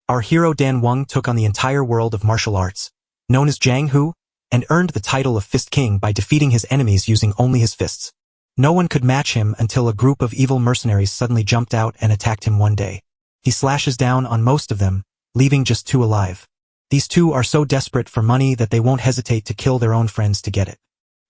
Our hero Dan Wang took on the entire world of martial arts, known as Jiang Hu, and earned the title of Fist King by defeating his enemies using only his fists. No one could match him until a group of evil mercenaries suddenly jumped out and attacked him one day. He slashes down on most of them, leaving just 2 alive. These 2 are so desperate for money that they won't hesitate to kill their own friends to get it.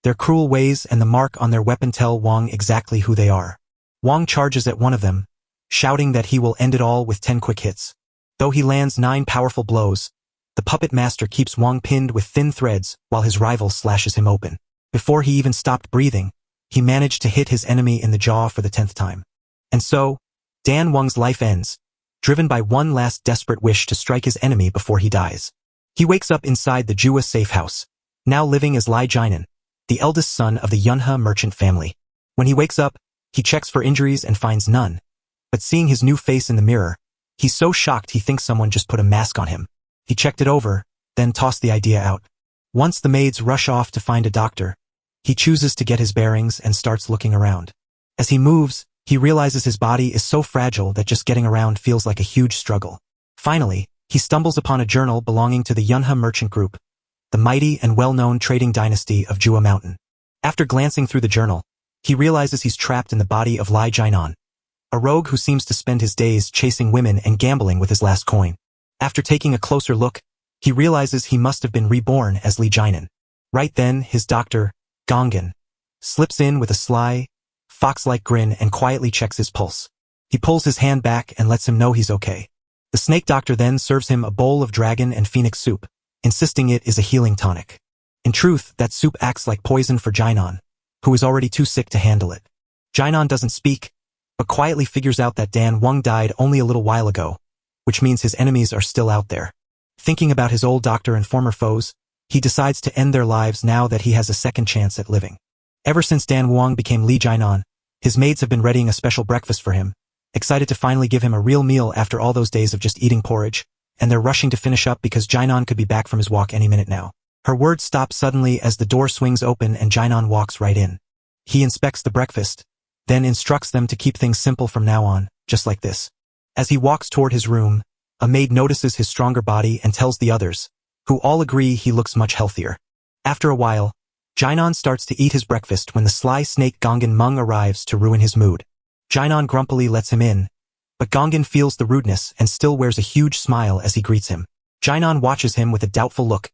Their cruel ways and the mark on their weapon tell Wang exactly who they are. Wang charges at one of them, shouting that he will end it all with 10 quick hits. Though he lands 9 powerful blows, the puppet master keeps Wang pinned with thin threads while his rival slashes him open. Before he even stopped breathing, he managed to hit his enemy in the jaw for the 10th time. And so, Dan Wang's life ends, driven by one last desperate wish to strike his enemy before he dies. He wakes up inside the Jua safe house, now living as Li Jinan, the eldest son of the Yunhe merchant family. When he wakes up, he checks for injuries and finds none. But seeing his new face in the mirror, he's so shocked he thinks someone just put a mask on him. He checked it over, then tossed the idea out. Once the maids rush off to find a doctor, he chooses to get his bearings and starts looking around. As he moves, he realizes his body is so fragile that just getting around feels like a huge struggle. Finally, he stumbles upon a journal belonging to the Yunhe merchant group, the mighty and well-known trading dynasty of Jua Mountain. After glancing through the journal, he realizes he's trapped in the body of Li Jinan, a rogue who seems to spend his days chasing women and gambling with his last coin. After taking a closer look, he realizes he must have been reborn as Li Jinan. Right then, his doctor, Gongan, slips in with a sly, fox-like grin and quietly checks his pulse. He pulls his hand back and lets him know he's okay. The snake doctor then serves him a bowl of dragon and phoenix soup, insisting it is a healing tonic. In truth, that soup acts like poison for Jinan, who is already too sick to handle it. Jinan doesn't speak, but quietly figures out that Dan Wang died only a little while ago, which means his enemies are still out there. Thinking about his old doctor and former foes, he decides to end their lives now that he has a second chance at living. Ever since Dan Wang became Li Jinan, his maids have been readying a special breakfast for him, excited to finally give him a real meal after all those days of just eating porridge, and they're rushing to finish up because Jinan could be back from his walk any minute now. Her words stop suddenly as the door swings open and Jinan walks right in. He inspects the breakfast, then instructs them to keep things simple from now on, just like this. As he walks toward his room, a maid notices his stronger body and tells the others, who all agree he looks much healthier. After a while, Jinan starts to eat his breakfast when the sly snake Gongan Meng arrives to ruin his mood. Jinan grumpily lets him in, but Gongan feels the rudeness and still wears a huge smile as he greets him. Jinan watches him with a doubtful look,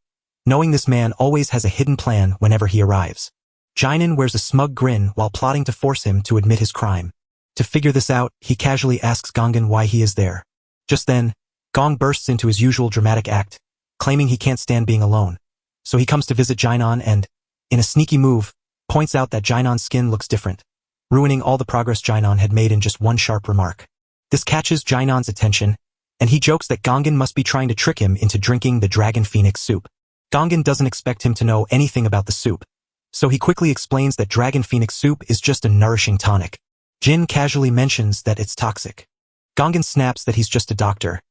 knowing this man always has a hidden plan whenever he arrives. Jinan wears a smug grin while plotting to force him to admit his crime. To figure this out, he casually asks Gongan why he is there. Just then, Gong bursts into his usual dramatic act, claiming he can't stand being alone. So he comes to visit Jinan and, in a sneaky move, points out that Jinan's skin looks different, ruining all the progress Jinan had made in just one sharp remark. This catches Jinan's attention, and he jokes that Gongan must be trying to trick him into drinking the dragon phoenix soup. Gongan doesn't expect him to know anything about the soup, so he quickly explains that dragon phoenix soup is just a nourishing tonic. Jin casually mentions that it's toxic. Gongan snaps that he's just a doctor.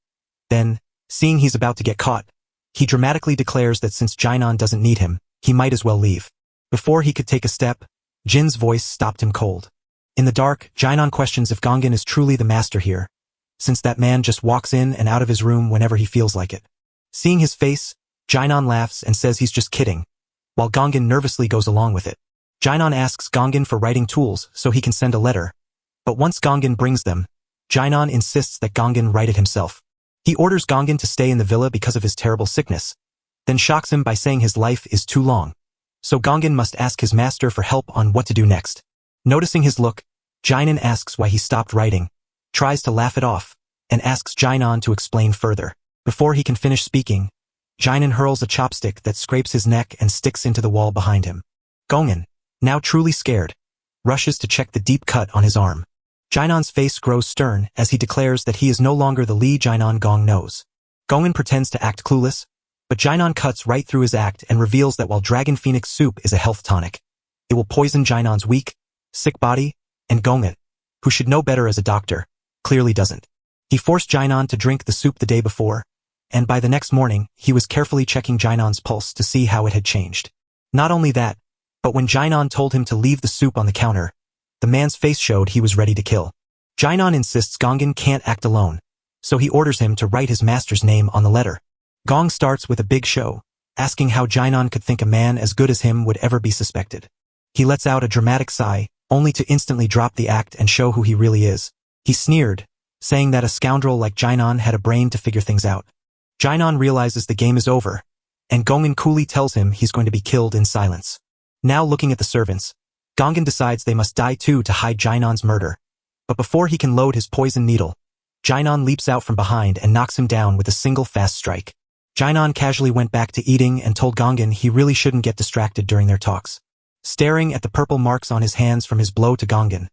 Then, seeing he's about to get caught, he dramatically declares that since Jinan doesn't need him, he might as well leave. Before he could take a step, Jin's voice stopped him cold. In the dark, Jinan questions if Gongan is truly the master here, since that man just walks in and out of his room whenever he feels like it. Seeing his face, Jinan laughs and says he's just kidding, while Gongan nervously goes along with it. Jinan asks Gongan for writing tools so he can send a letter, but once Gongan brings them, Jinan insists that Gongan write it himself. He orders Gongan to stay in the villa because of his terrible sickness, then shocks him by saying his life is too long, so Gongan must ask his master for help on what to do next. Noticing his look, Jinan asks why he stopped writing, tries to laugh it off, and asks Jinan to explain further. Before he can finish speaking, Jinan hurls a chopstick that scrapes his neck and sticks into the wall behind him. Gongan, now truly scared, rushes to check the deep cut on his arm. Jinan's face grows stern as he declares that he is no longer the Li Jinan Gong knows. Gongan pretends to act clueless, but Jinan cuts right through his act and reveals that while Dragon Phoenix soup is a health tonic, it will poison Jinan's weak, sick body, and Gongan, who should know better as a doctor, clearly doesn't. He forced Jinan to drink the soup the day before, and by the next morning, he was carefully checking Jinan's pulse to see how it had changed. Not only that, but when Jinan told him to leave the soup on the counter, the man's face showed he was ready to kill. Jinan insists Gongan can't act alone, so he orders him to write his master's name on the letter. Gong starts with a big show, asking how Jinan could think a man as good as him would ever be suspected. He lets out a dramatic sigh, only to instantly drop the act and show who he really is. He sneered, saying that a scoundrel like Jinan had a brain to figure things out. Jinan realizes the game is over, and Gongan coolly tells him he's going to be killed in silence. Now looking at the servants, Gongan decides they must die too to hide Jinan's murder. But before he can load his poison needle, Jinan leaps out from behind and knocks him down with a single fast strike. Jinan casually went back to eating and told Gongan he really shouldn't get distracted during their talks. Staring at the purple marks on his hands from his blow to Gongan,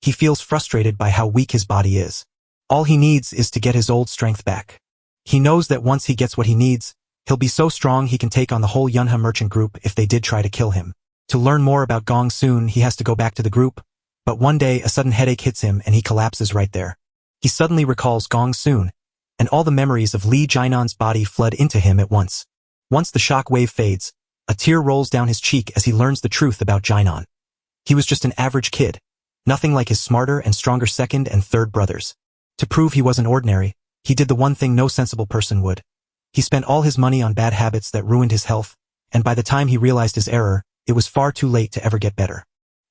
he feels frustrated by how weak his body is. All he needs is to get his old strength back. He knows that once he gets what he needs, he'll be so strong he can take on the whole Yunha merchant group if they did try to kill him. To learn more about Gong soon, he has to go back to the group, but one day a sudden headache hits him and he collapses right there. He suddenly recalls Gong soon, and all the memories of Li Jinan's body flood into him at once. Once the shock wave fades, a tear rolls down his cheek as he learns the truth about Jinan. He was just an average kid, nothing like his smarter and stronger second and third brothers. To prove he wasn't ordinary, he did the one thing no sensible person would. He spent all his money on bad habits that ruined his health, and by the time he realized his error, it was far too late to ever get better.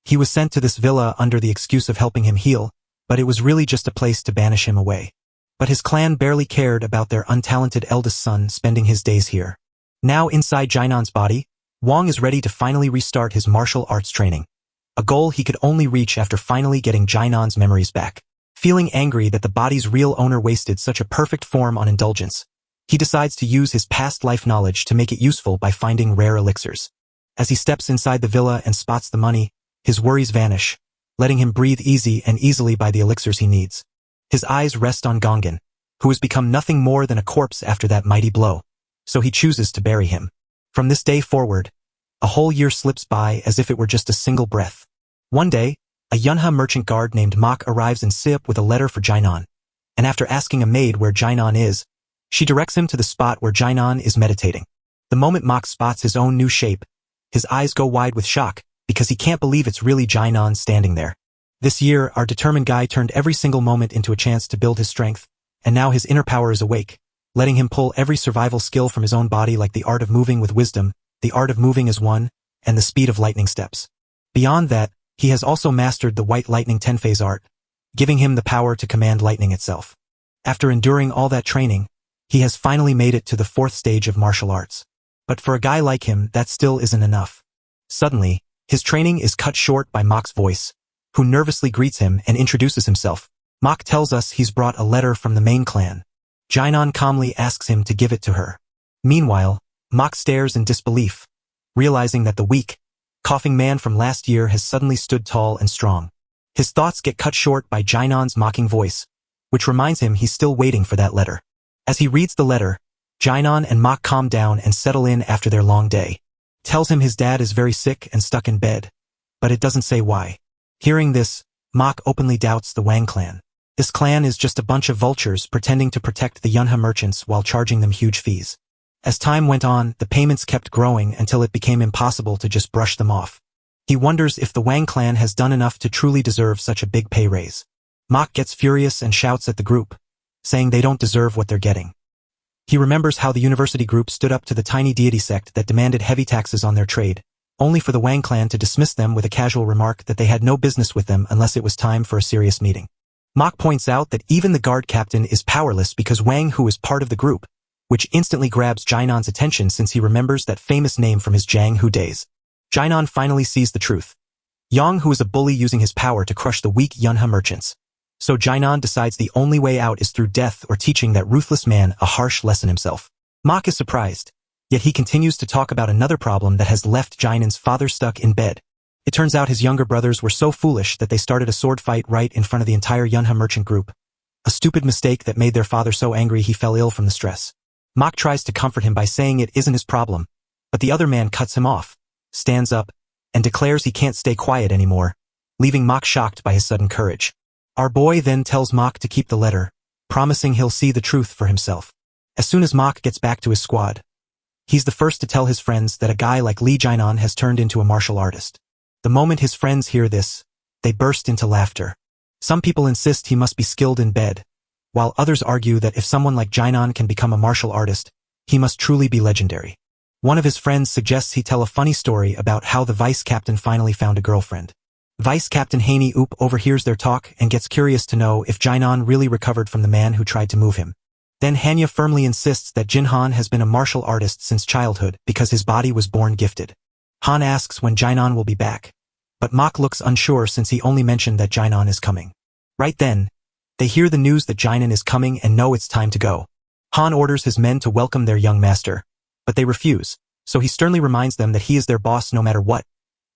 He was sent to this villa under the excuse of helping him heal, but it was really just a place to banish him away. But his clan barely cared about their untalented eldest son spending his days here. Now inside Jinan's body, Wang is ready to finally restart his martial arts training, a goal he could only reach after finally getting Jinan's memories back. Feeling angry that the body's real owner wasted such a perfect form on indulgence, he decides to use his past life knowledge to make it useful by finding rare elixirs. As he steps inside the villa and spots the money, his worries vanish, letting him breathe easily by the elixirs he needs. His eyes rest on Gongan, who has become nothing more than a corpse after that mighty blow, so he chooses to bury him. From this day forward, a whole year slips by as if it were just a single breath. One day, a Yunha merchant guard named Mok arrives in Sip with a letter for Jinan, and after asking a maid where Jinan is, she directs him to the spot where Jinan is meditating. The moment Mok spots his own new shape, his eyes go wide with shock, because he can't believe it's really Jinan standing there. This year, our determined guy turned every single moment into a chance to build his strength, and now his inner power is awake, letting him pull every survival skill from his own body like the art of moving with wisdom, the art of moving as one, and the speed of lightning steps. Beyond that, he has also mastered the white lightning 10-phase art, giving him the power to command lightning itself. After enduring all that training, he has finally made it to the 4th stage of martial arts. But for a guy like him, that still isn't enough. Suddenly, his training is cut short by Mok's voice, who nervously greets him and introduces himself. Mok tells us he's brought a letter from the main clan. Jinan calmly asks him to give it to her. Meanwhile, Mok stares in disbelief, realizing that the weak, coughing man from last year has suddenly stood tall and strong. His thoughts get cut short by Jinan's mocking voice, which reminds him he's still waiting for that letter. As he reads the letter, Jinan and Mok calm down and settle in after their long day. Tells him his dad is very sick and stuck in bed, but it doesn't say why. Hearing this, Mok openly doubts the Wang clan. This clan is just a bunch of vultures pretending to protect the Yunha merchants while charging them huge fees. As time went on, the payments kept growing until it became impossible to just brush them off. He wonders if the Wang clan has done enough to truly deserve such a big pay raise. Mok gets furious and shouts at the group, saying they don't deserve what they're getting. He remembers how the university group stood up to the tiny deity sect that demanded heavy taxes on their trade, only for the Wang clan to dismiss them with a casual remark that they had no business with them unless it was time for a serious meeting. Mok points out that even the guard captain is powerless because Wang Hu is part of the group, which instantly grabs Jinan's attention since he remembers that famous name from his Jiang Hu days. Jinan finally sees the truth. Yang Hu is a bully using his power to crush the weak Yunha merchants. So Jinan decides the only way out is through death or teaching that ruthless man a harsh lesson himself. Mok is surprised, yet he continues to talk about another problem that has left Jinan's father stuck in bed. It turns out his younger brothers were so foolish that they started a sword fight right in front of the entire Yunha merchant group. A stupid mistake that made their father so angry he fell ill from the stress. Mok tries to comfort him by saying it isn't his problem, but the other man cuts him off, stands up, and declares he can't stay quiet anymore, leaving Mok shocked by his sudden courage. Our boy then tells Mok to keep the letter, promising he'll see the truth for himself. As soon as Mok gets back to his squad, he's the first to tell his friends that a guy like Li Jinan has turned into a martial artist. The moment his friends hear this, they burst into laughter. Some people insist he must be skilled in bed, while others argue that if someone like Jainan can become a martial artist, he must truly be legendary. One of his friends suggests he tell a funny story about how the vice captain finally found a girlfriend. Vice Captain Haney Oop overhears their talk and gets curious to know if Jainan really recovered from the man who tried to move him. Then Hanya firmly insists that Jinhan has been a martial artist since childhood because his body was born gifted. Han asks when Jainan will be back, but Mok looks unsure since he only mentioned that Jainan is coming. Right then, they hear the news that Jainan is coming and know it's time to go. Han orders his men to welcome their young master, but they refuse, so he sternly reminds them that he is their boss no matter what,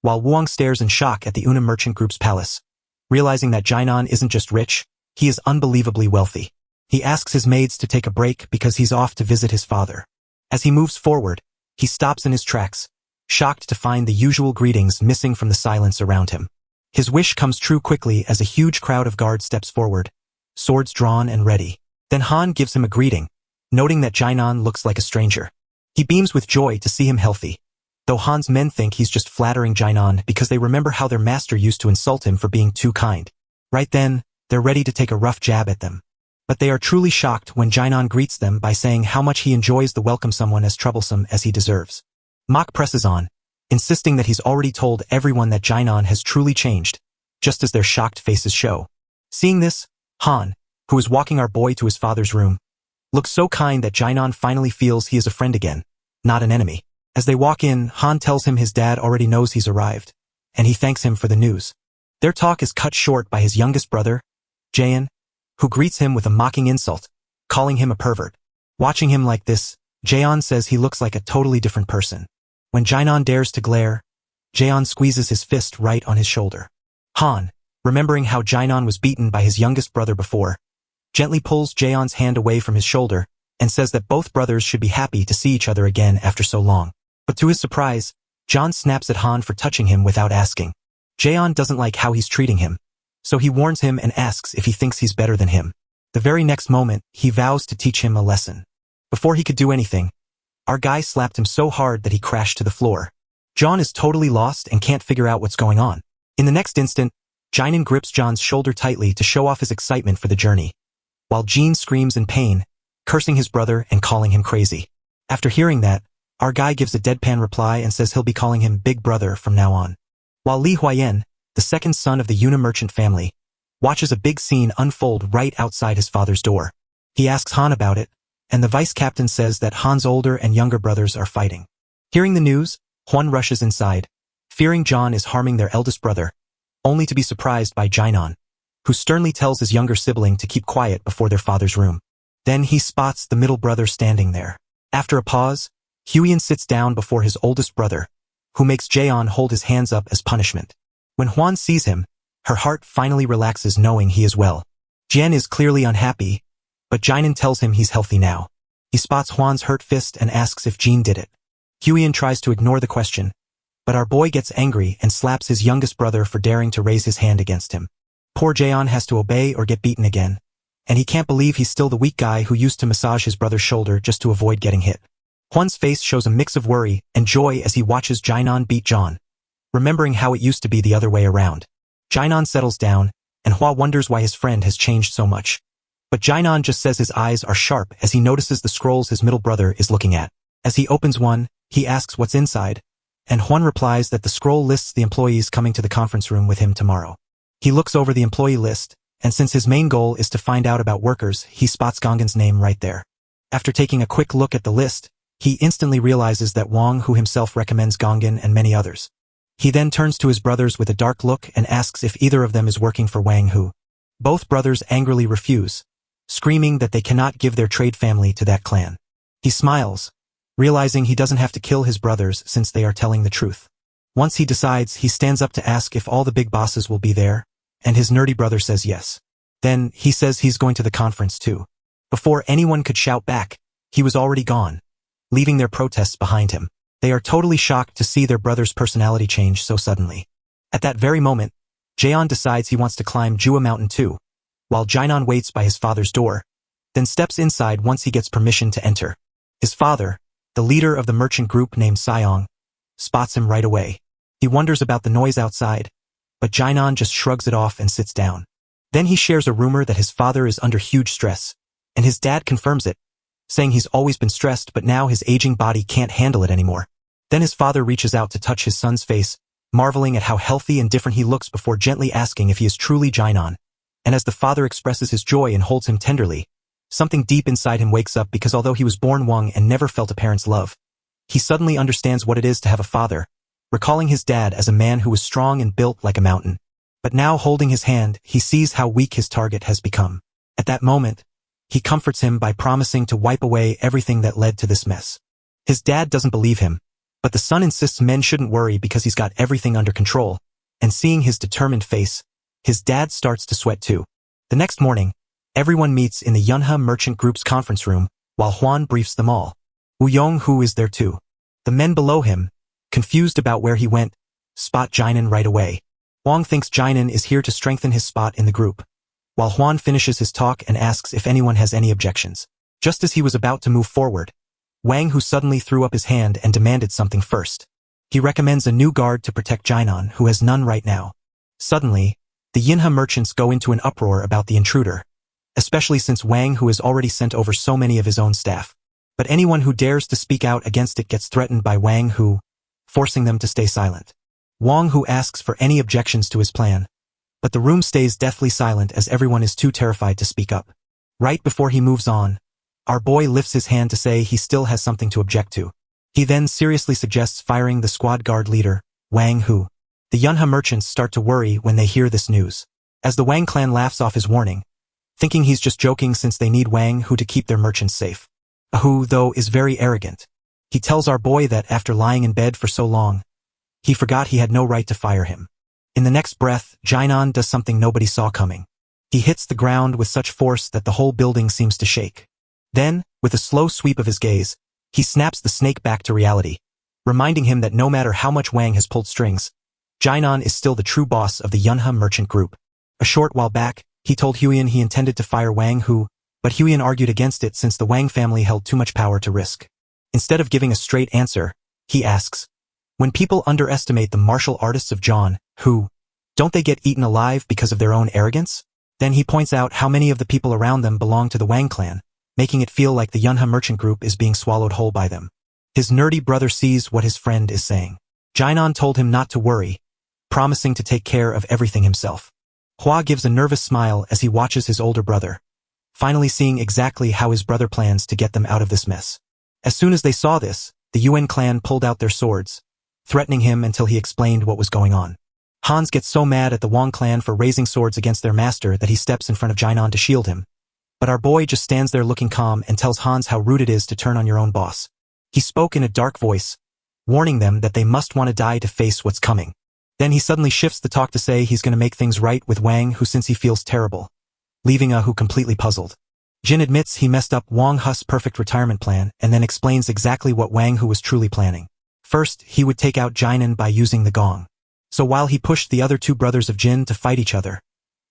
while Wang stares in shock at the Una Merchant Group's palace. Realizing that Jainan isn't just rich, he is unbelievably wealthy. He asks his maids to take a break because he's off to visit his father. As he moves forward, he stops in his tracks, shocked to find the usual greetings missing from the silence around him. His wish comes true quickly as a huge crowd of guards steps forward, swords drawn and ready. Then Han gives him a greeting, noting that Jainan looks like a stranger. He beams with joy to see him healthy, though Han's men think he's just flattering Jainan because they remember how their master used to insult him for being too kind. Right then, they're ready to take a rough jab at them. But they are truly shocked when Jainan greets them by saying how much he enjoys to welcome someone as troublesome as he deserves. Mok presses on, insisting that he's already told everyone that Jainan has truly changed, just as their shocked faces show. Seeing this, Han, who is walking our boy to his father's room, looks so kind that Jainan finally feels he is a friend again, not an enemy. As they walk in, Han tells him his dad already knows he's arrived, and he thanks him for the news. Their talk is cut short by his youngest brother, Jaein, who greets him with a mocking insult, calling him a pervert. Watching him like this, Jaeon says he looks like a totally different person. When Jainan dares to glare, Jaeon squeezes his fist right on his shoulder. Han, remembering how Jainan was beaten by his youngest brother before, gently pulls Jaeon's hand away from his shoulder and says that both brothers should be happy to see each other again after so long. But to his surprise, John snaps at Han for touching him without asking. Jaeon doesn't like how he's treating him, so he warns him and asks if he thinks he's better than him. The very next moment, he vows to teach him a lesson. Before he could do anything, our guy slapped him so hard that he crashed to the floor. John is totally lost and can't figure out what's going on. In the next instant, Jainan grips John's shoulder tightly to show off his excitement for the journey, while Jean screams in pain, cursing his brother and calling him crazy. After hearing that, our guy gives a deadpan reply and says he'll be calling him Big Brother from now on. While Li Huayan, the second son of the Una merchant family, watches a big scene unfold right outside his father's door. He asks Han about it, and the vice captain says that Han's older and younger brothers are fighting. Hearing the news, Huan rushes inside, fearing John is harming their eldest brother, only to be surprised by Jainan, who sternly tells his younger sibling to keep quiet before their father's room. Then he spots the middle brother standing there. After a pause, Huiyan sits down before his oldest brother, who makes Jaeon hold his hands up as punishment. When Huan sees him, her heart finally relaxes knowing he is well. Jian is clearly unhappy, but Jainan tells him he's healthy now. He spots Huan's hurt fist and asks if Jean did it. Huiyan tries to ignore the question, but our boy gets angry and slaps his youngest brother for daring to raise his hand against him. Poor Jaeon has to obey or get beaten again, and he can't believe he's still the weak guy who used to massage his brother's shoulder just to avoid getting hit. Huan's face shows a mix of worry and joy as he watches Jainan beat John, remembering how it used to be the other way around. Jainan settles down, and Hua wonders why his friend has changed so much. But Jainan just says his eyes are sharp as he notices the scrolls his middle brother is looking at. As he opens one, he asks what's inside, and Huan replies that the scroll lists the employees coming to the conference room with him tomorrow. He looks over the employee list, and since his main goal is to find out about workers, he spots Gongan's name right there. After taking a quick look at the list, he instantly realizes that Wang Hu himself recommends Gongan and many others. He then turns to his brothers with a dark look and asks if either of them is working for Wang Hu. Both brothers angrily refuse, screaming that they cannot give their trade family to that clan. He smiles, realizing he doesn't have to kill his brothers since they are telling the truth. Once he decides, he stands up to ask if all the big bosses will be there, and his nerdy brother says yes. Then, he says he's going to the conference too. Before anyone could shout back, he was already gone, leaving their protests behind him. They are totally shocked to see their brother's personality change so suddenly. At that very moment, Jaeon decides he wants to climb Jua Mountain too, while Jainan waits by his father's door, then steps inside once he gets permission to enter. His father, the leader of the merchant group named Sayong, spots him right away. He wonders about the noise outside, but Jainan just shrugs it off and sits down. Then he shares a rumor that his father is under huge stress, and his dad confirms it, saying he's always been stressed but now his aging body can't handle it anymore. Then his father reaches out to touch his son's face, marveling at how healthy and different he looks before gently asking if he is truly Jinon. And as the father expresses his joy and holds him tenderly, something deep inside him wakes up because although he was born Wang and never felt a parent's love, he suddenly understands what it is to have a father, recalling his dad as a man who was strong and built like a mountain. But now holding his hand, he sees how weak his target has become. At that moment, he comforts him by promising to wipe away everything that led to this mess. His dad doesn't believe him, but the son insists men shouldn't worry because he's got everything under control, and seeing his determined face, his dad starts to sweat too. The next morning, everyone meets in the Yunhe merchant group's conference room, while Huan briefs them all. Wu Yonghu is there too. The men below him, confused about where he went, spot Jinan right away. Wang thinks Jinan is here to strengthen his spot in the group, while Huan finishes his talk and asks if anyone has any objections. Just as he was about to move forward, Wang who suddenly threw up his hand and demanded something first. He recommends a new guard to protect Jinan, who has none right now. Suddenly, the Yinhe merchants go into an uproar about the intruder, especially since Wang who has already sent over so many of his own staff. But anyone who dares to speak out against it gets threatened by Wang who, forcing them to stay silent. Wang who asks for any objections to his plan, but the room stays deathly silent as everyone is too terrified to speak up. Right before he moves on, our boy lifts his hand to say he still has something to object to. He then seriously suggests firing the squad guard leader, Wang Hu. The Yunhe merchants start to worry when they hear this news, as the Wang clan laughs off his warning, thinking he's just joking since they need Wang Hu to keep their merchants safe. Hu, though, is very arrogant. He tells our boy that after lying in bed for so long, he forgot he had no right to fire him. In the next breath, Jinan does something nobody saw coming. He hits the ground with such force that the whole building seems to shake. Then, with a slow sweep of his gaze, he snaps the snake back to reality, reminding him that no matter how much Wang has pulled strings, Jinan is still the true boss of the Yunhe merchant group. A short while back, he told Huiyan he intended to fire Wang Hu, but Huiyan argued against it since the Wang family held too much power to risk. Instead of giving a straight answer, he asks, when people underestimate the martial artists of John, who, don't they get eaten alive because of their own arrogance? Then he points out how many of the people around them belong to the Wang clan, making it feel like the Yunhe merchant group is being swallowed whole by them. His nerdy brother sees what his friend is saying. Jinan told him not to worry, promising to take care of everything himself. Hua gives a nervous smile as he watches his older brother, finally seeing exactly how his brother plans to get them out of this mess. As soon as they saw this, the Yuan clan pulled out their swords, threatening him until he explained what was going on. Hans gets so mad at the Wang clan for raising swords against their master that he steps in front of Jinan to shield him. But our boy just stands there looking calm and tells Hans how rude it is to turn on your own boss. He spoke in a dark voice, warning them that they must want to die to face what's coming. Then he suddenly shifts the talk to say he's going to make things right with Wang Hu since he feels terrible, leaving Hu completely puzzled. Jin admits he messed up Wang Hu's perfect retirement plan and then explains exactly what Wang Hu was truly planning. First, he would take out Jinan by using the gong. So while he pushed the other two brothers of Jin to fight each other,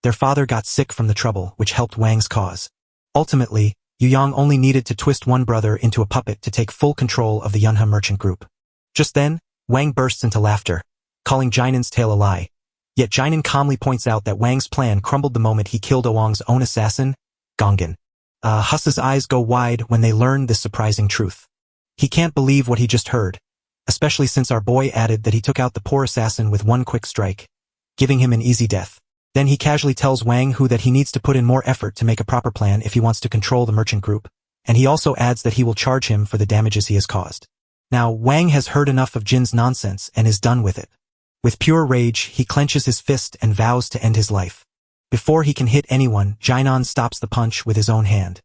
their father got sick from the trouble, which helped Wang's cause. Ultimately, Yu Yang only needed to twist one brother into a puppet to take full control of the Yunhe merchant group. Just then, Wang bursts into laughter, calling Jinan's tale a lie. Yet Jinan calmly points out that Wang's plan crumbled the moment he killed Wang's own assassin, Gongan. Hus's eyes go wide when they learn this surprising truth. He can't believe what he just heard, especially since our boy added that he took out the poor assassin with one quick strike, giving him an easy death. Then he casually tells Wang Hu that he needs to put in more effort to make a proper plan if he wants to control the merchant group, and he also adds that he will charge him for the damages he has caused. Now, Wang has heard enough of Jin's nonsense and is done with it. With pure rage, he clenches his fist and vows to end his life. Before he can hit anyone, Jinan stops the punch with his own hand.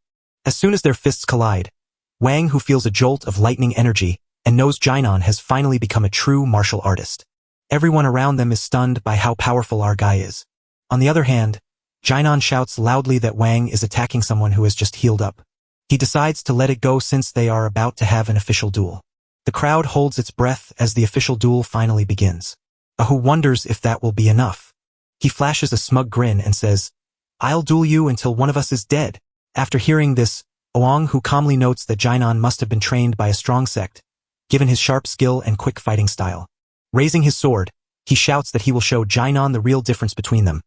As soon as their fists collide, Wang Hu feels a jolt of lightning energy and knows Jinan has finally become a true martial artist. Everyone around them is stunned by how powerful our guy is. On the other hand, Jinan shouts loudly that Wang is attacking someone who has just healed up. He decides to let it go since they are about to have an official duel. The crowd holds its breath as the official duel finally begins. Hu wonders if that will be enough. He flashes a smug grin and says, "I'll duel you until one of us is dead." After hearing this, Wang Hu calmly notes that Jinan must have been trained by a strong sect, given his sharp skill and quick fighting style. Raising his sword, he shouts that he will show Jinan the real difference between them.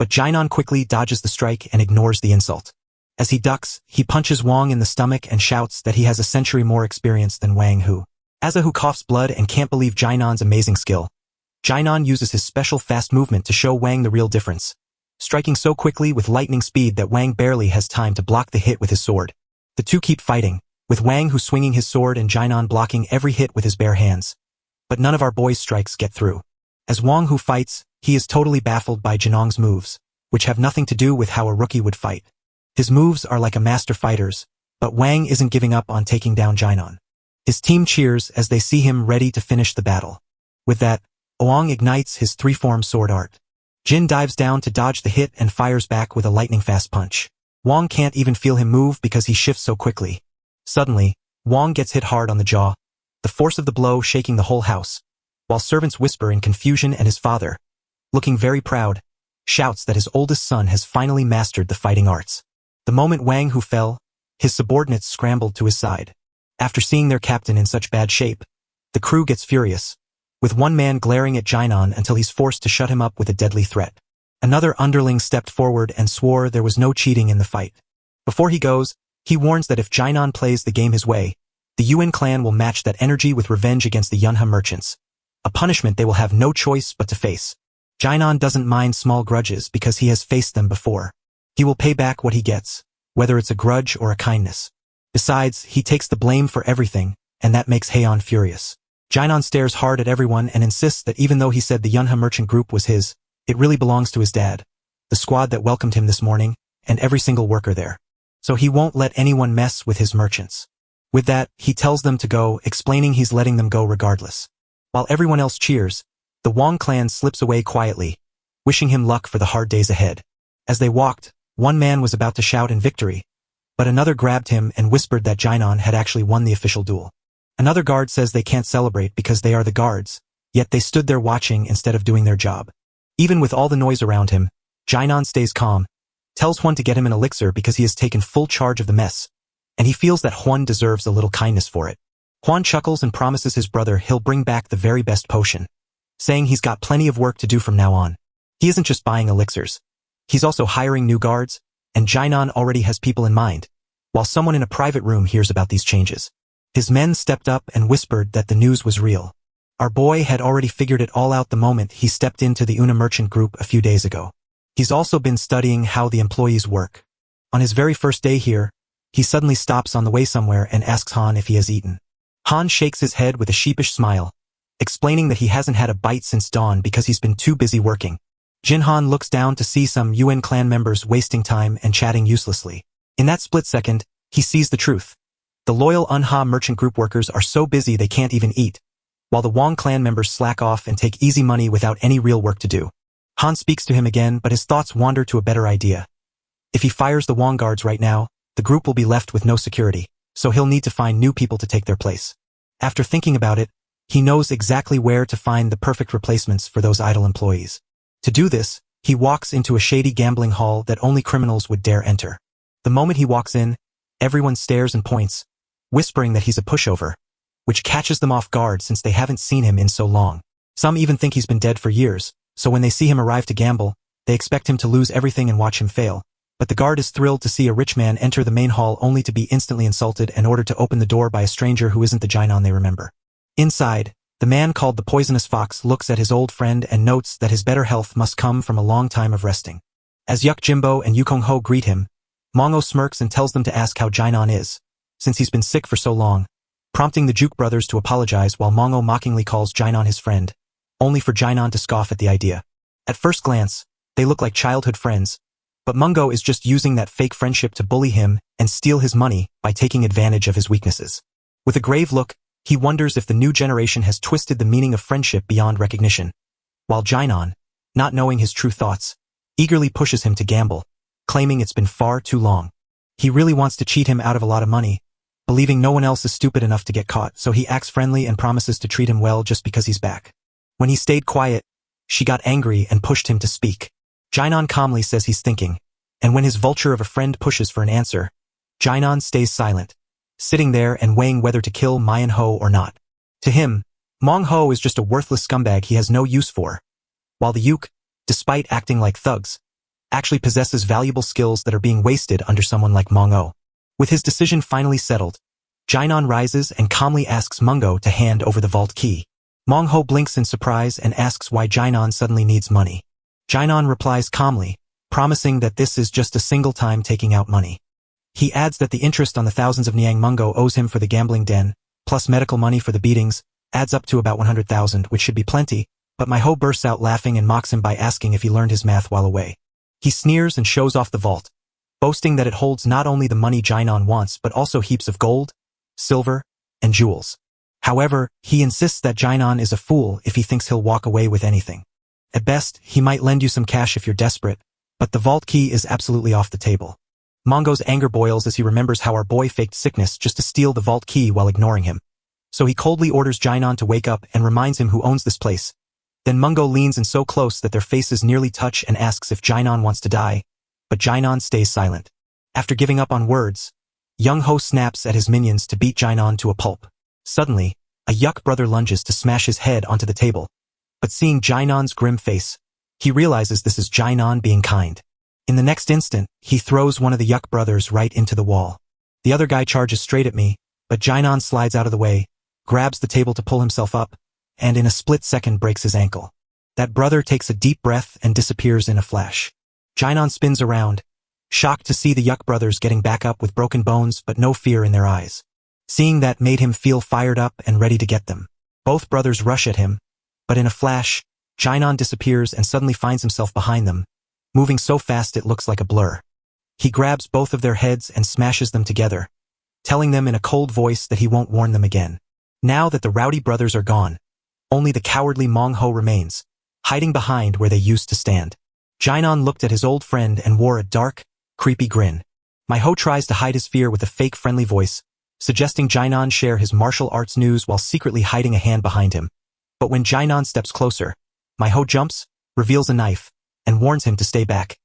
But Jinan quickly dodges the strike and ignores the insult. As he ducks, he punches Wang in the stomach and shouts that he has a century more experience than Wang Hu. Asa coughs blood and can't believe Jinan's amazing skill. Jinan uses his special fast movement to show Wang the real difference, striking so quickly with lightning speed that Wang barely has time to block the hit with his sword. The two keep fighting, with Wang Hu swinging his sword and Jinan blocking every hit with his bare hands. But none of our boys' strikes get through. As Wang Hu fights, he is totally baffled by Jinong's moves, which have nothing to do with how a rookie would fight. His moves are like a master fighter's, but Wang isn't giving up on taking down Jinan. His team cheers as they see him ready to finish the battle. With that, Oang ignites his three-form sword art. Jin dives down to dodge the hit and fires back with a lightning-fast punch. Wang can't even feel him move because he shifts so quickly. Suddenly, Wang gets hit hard on the jaw, the force of the blow shaking the whole house, while servants whisper in confusion and his father, looking very proud, shouts that his oldest son has finally mastered the fighting arts. The moment Wang Hu fell, his subordinates scrambled to his side. After seeing their captain in such bad shape, the crew gets furious, with one man glaring at Jinan until he's forced to shut him up with a deadly threat. Another underling stepped forward and swore there was no cheating in the fight. Before he goes, he warns that if Jinan plays the game his way, the Yuan clan will match that energy with revenge against the Yunhe merchants, a punishment they will have no choice but to face. Jinan doesn't mind small grudges because he has faced them before. He will pay back what he gets, whether it's a grudge or a kindness. Besides, he takes the blame for everything, and that makes Heian furious. Jinan stares hard at everyone and insists that even though he said the Yunhe merchant group was his, it really belongs to his dad, the squad that welcomed him this morning, and every single worker there. So he won't let anyone mess with his merchants. With that, he tells them to go, explaining he's letting them go regardless. While everyone else cheers, the Wang clan slips away quietly, wishing him luck for the hard days ahead. As they walked, one man was about to shout in victory, but another grabbed him and whispered that Jinan had actually won the official duel. Another guard says they can't celebrate because they are the guards, yet they stood there watching instead of doing their job. Even with all the noise around him, Jinan stays calm, tells Huan to get him an elixir because he has taken full charge of the mess, and he feels that Huan deserves a little kindness for it. Huan chuckles and promises his brother he'll bring back the very best potion, saying he's got plenty of work to do from now on. He isn't just buying elixirs. He's also hiring new guards, and Jinan already has people in mind, while someone in a private room hears about these changes. His men stepped up and whispered that the news was real. Our boy had already figured it all out the moment he stepped into the Una merchant group a few days ago. He's also been studying how the employees work. On his very first day here, he suddenly stops on the way somewhere and asks Han if he has eaten. Han shakes his head with a sheepish smile, explaining that he hasn't had a bite since dawn because he's been too busy working. Jinhan looks down to see some Yuan clan members wasting time and chatting uselessly. In that split second, he sees the truth. The loyal Unha merchant group workers are so busy they can't even eat, while the Wang clan members slack off and take easy money without any real work to do. Han speaks to him again, but his thoughts wander to a better idea. If he fires the Wang guards right now, the group will be left with no security, so he'll need to find new people to take their place. After thinking about it, he knows exactly where to find the perfect replacements for those idle employees. To do this, he walks into a shady gambling hall that only criminals would dare enter. The moment he walks in, everyone stares and points, whispering that he's a pushover, which catches them off guard since they haven't seen him in so long. Some even think he's been dead for years, so when they see him arrive to gamble, they expect him to lose everything and watch him fail. But the guard is thrilled to see a rich man enter the main hall only to be instantly insulted and ordered to open the door by a stranger who isn't the Jinan they remember. Inside, the man called the Poisonous Fox looks at his old friend and notes that his better health must come from a long time of resting. As Yuk Jimbo and Yukong Ho greet him, Mongo smirks and tells them to ask how Jinan is, since he's been sick for so long, prompting the Juke brothers to apologize while Mongo mockingly calls Jinan his friend, only for Jinan to scoff at the idea. At first glance, they look like childhood friends, but Mungo is just using that fake friendship to bully him and steal his money by taking advantage of his weaknesses. With a grave look, he wonders if the new generation has twisted the meaning of friendship beyond recognition, while Jinan, not knowing his true thoughts, eagerly pushes him to gamble, claiming it's been far too long. He really wants to cheat him out of a lot of money, believing no one else is stupid enough to get caught, so he acts friendly and promises to treat him well just because he's back. When he stayed quiet, she got angry and pushed him to speak. Jinan calmly says he's thinking, and when his vulture of a friend pushes for an answer, Jinan stays silent, sitting there and weighing whether to kill Mayan Ho or not. To him, Mong Ho is just a worthless scumbag he has no use for, while the Yuke, despite acting like thugs, actually possesses valuable skills that are being wasted under someone like Mango. With his decision finally settled, Jainan rises and calmly asks Mungo to hand over the vault key. Mongho blinks in surprise and asks why Jainan suddenly needs money. Jainan replies calmly, promising that this is just a single time taking out money. He adds that the interest on the thousands of Niang Mungo owes him for the gambling den, plus medical money for the beatings, adds up to about 100,000, which should be plenty, but Maiho bursts out laughing and mocks him by asking if he learned his math while away. He sneers and shows off the vault, boasting that it holds not only the money Jainan wants but also heaps of gold, silver, and jewels. However, he insists that Jainan is a fool if he thinks he'll walk away with anything. At best, he might lend you some cash if you're desperate, but the vault key is absolutely off the table. Mongo's anger boils as he remembers how our boy faked sickness just to steal the vault key while ignoring him. So he coldly orders Jainan to wake up and reminds him who owns this place. Then Mungo leans in so close that their faces nearly touch and asks if Jainan wants to die, but Jainan stays silent. After giving up on words, Young Ho snaps at his minions to beat Jainan to a pulp. Suddenly, a Yuck brother lunges to smash his head onto the table, but seeing Jainan's grim face, he realizes this is Jainan being kind. In the next instant, he throws one of the Yuck brothers right into the wall. The other guy charges straight at me, but Jainan slides out of the way, grabs the table to pull himself up, and in a split second breaks his ankle. That brother takes a deep breath and disappears in a flash. Jainan spins around, shocked to see the Yuck brothers getting back up with broken bones but no fear in their eyes. Seeing that made him feel fired up and ready to get them. Both brothers rush at him, but in a flash, Jainan disappears and suddenly finds himself behind them, moving so fast it looks like a blur. He grabs both of their heads and smashes them together, telling them in a cold voice that he won't warn them again. Now that the rowdy brothers are gone, only the cowardly Mongho remains, hiding behind where they used to stand. Jainan looked at his old friend and wore a dark, creepy grin. Maiho tries to hide his fear with a fake friendly voice, suggesting Jainan share his martial arts news while secretly hiding a hand behind him. But when Jainan steps closer, Maiho jumps, reveals a knife, and warns him to stay back,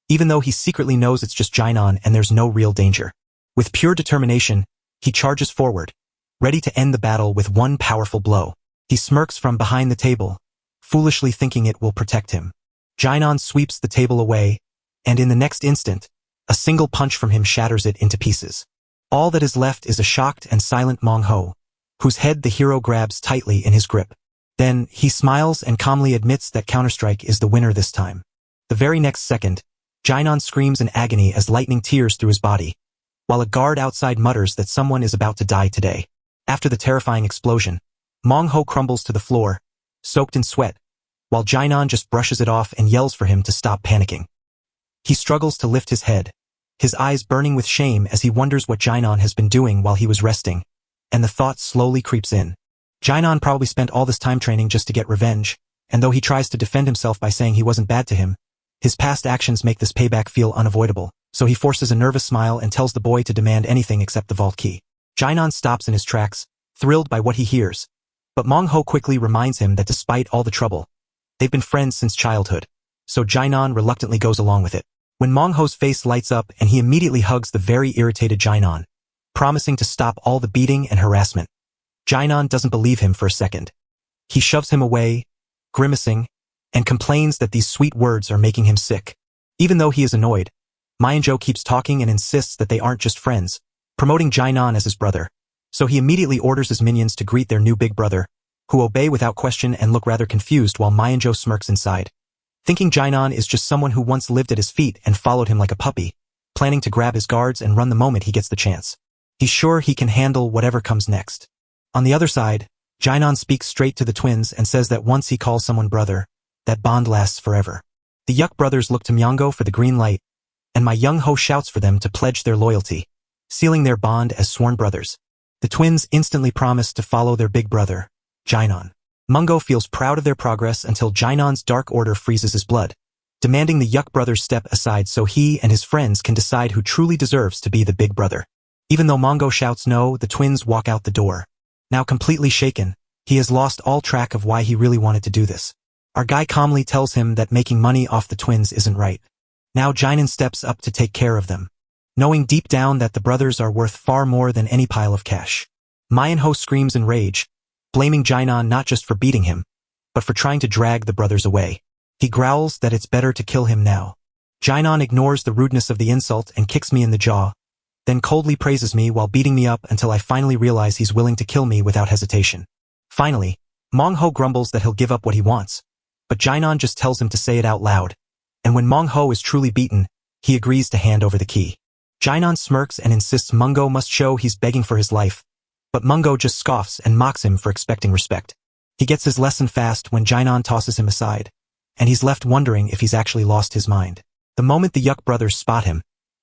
even though he secretly knows it's just Jainan and there's no real danger. With pure determination, he charges forward, ready to end the battle with one powerful blow. He smirks from behind the table, foolishly thinking it will protect him. Jainan sweeps the table away, and in the next instant, a single punch from him shatters it into pieces. All that is left is a shocked and silent Mongho, whose head the hero grabs tightly in his grip. Then, he smiles and calmly admits that Counter-Strike is the winner this time. The very next second, Jainan screams in agony as lightning tears through his body, while a guard outside mutters that someone is about to die today. After the terrifying explosion, Mongho crumbles to the floor, soaked in sweat, while Jainan just brushes it off and yells for him to stop panicking. He struggles to lift his head, his eyes burning with shame as he wonders what Jainan has been doing while he was resting, and the thought slowly creeps in. Jainan probably spent all this time training just to get revenge, and though he tries to defend himself by saying he wasn't bad to him, his past actions make this payback feel unavoidable, so he forces a nervous smile and tells the boy to demand anything except the vault key. Jainan stops in his tracks, thrilled by what he hears, but Mongho quickly reminds him that despite all the trouble, they've been friends since childhood, so Jainan reluctantly goes along with it. When Mongho's face lights up and he immediately hugs the very irritated Jainan, promising to stop all the beating and harassment. Jainan doesn't believe him for a second. He shoves him away, grimacing, and complains that these sweet words are making him sick. Even though he is annoyed, Maijo keeps talking and insists that they aren't just friends, promoting Jainan as his brother. So he immediately orders his minions to greet their new big brother, who obey without question and look rather confused while Maijo smirks inside. Thinking Jainan is just someone who once lived at his feet and followed him like a puppy, planning to grab his guards and run the moment he gets the chance. He's sure he can handle whatever comes next. On the other side, Jainan speaks straight to the twins and says that once he calls someone brother, that bond lasts forever. The Yuck brothers look to Myango for the green light, and my young ho shouts for them to pledge their loyalty, sealing their bond as sworn brothers. The twins instantly promise to follow their big brother, Jainan. Mungo feels proud of their progress until Jainan's dark order freezes his blood, demanding the Yuck brothers step aside so he and his friends can decide who truly deserves to be the big brother. Even though Mungo shouts no, the twins walk out the door. Now completely shaken, he has lost all track of why he really wanted to do this. Our guy calmly tells him that making money off the twins isn't right. Now Jainan steps up to take care of them, knowing deep down that the brothers are worth far more than any pile of cash. Mayanho screams in rage, blaming Jainan not just for beating him, but for trying to drag the brothers away. He growls that it's better to kill him now. Jainan ignores the rudeness of the insult and kicks me in the jaw, then coldly praises me while beating me up until I finally realize he's willing to kill me without hesitation. Finally, Mong-ho grumbles that he'll give up what he wants, but Jainan just tells him to say it out loud, and when Mong-ho is truly beaten, he agrees to hand over the key. Jainan smirks and insists Mungo must show he's begging for his life, but Mungo just scoffs and mocks him for expecting respect. He gets his lesson fast when Jainan tosses him aside, and he's left wondering if he's actually lost his mind. The moment the Yuk brothers spot him,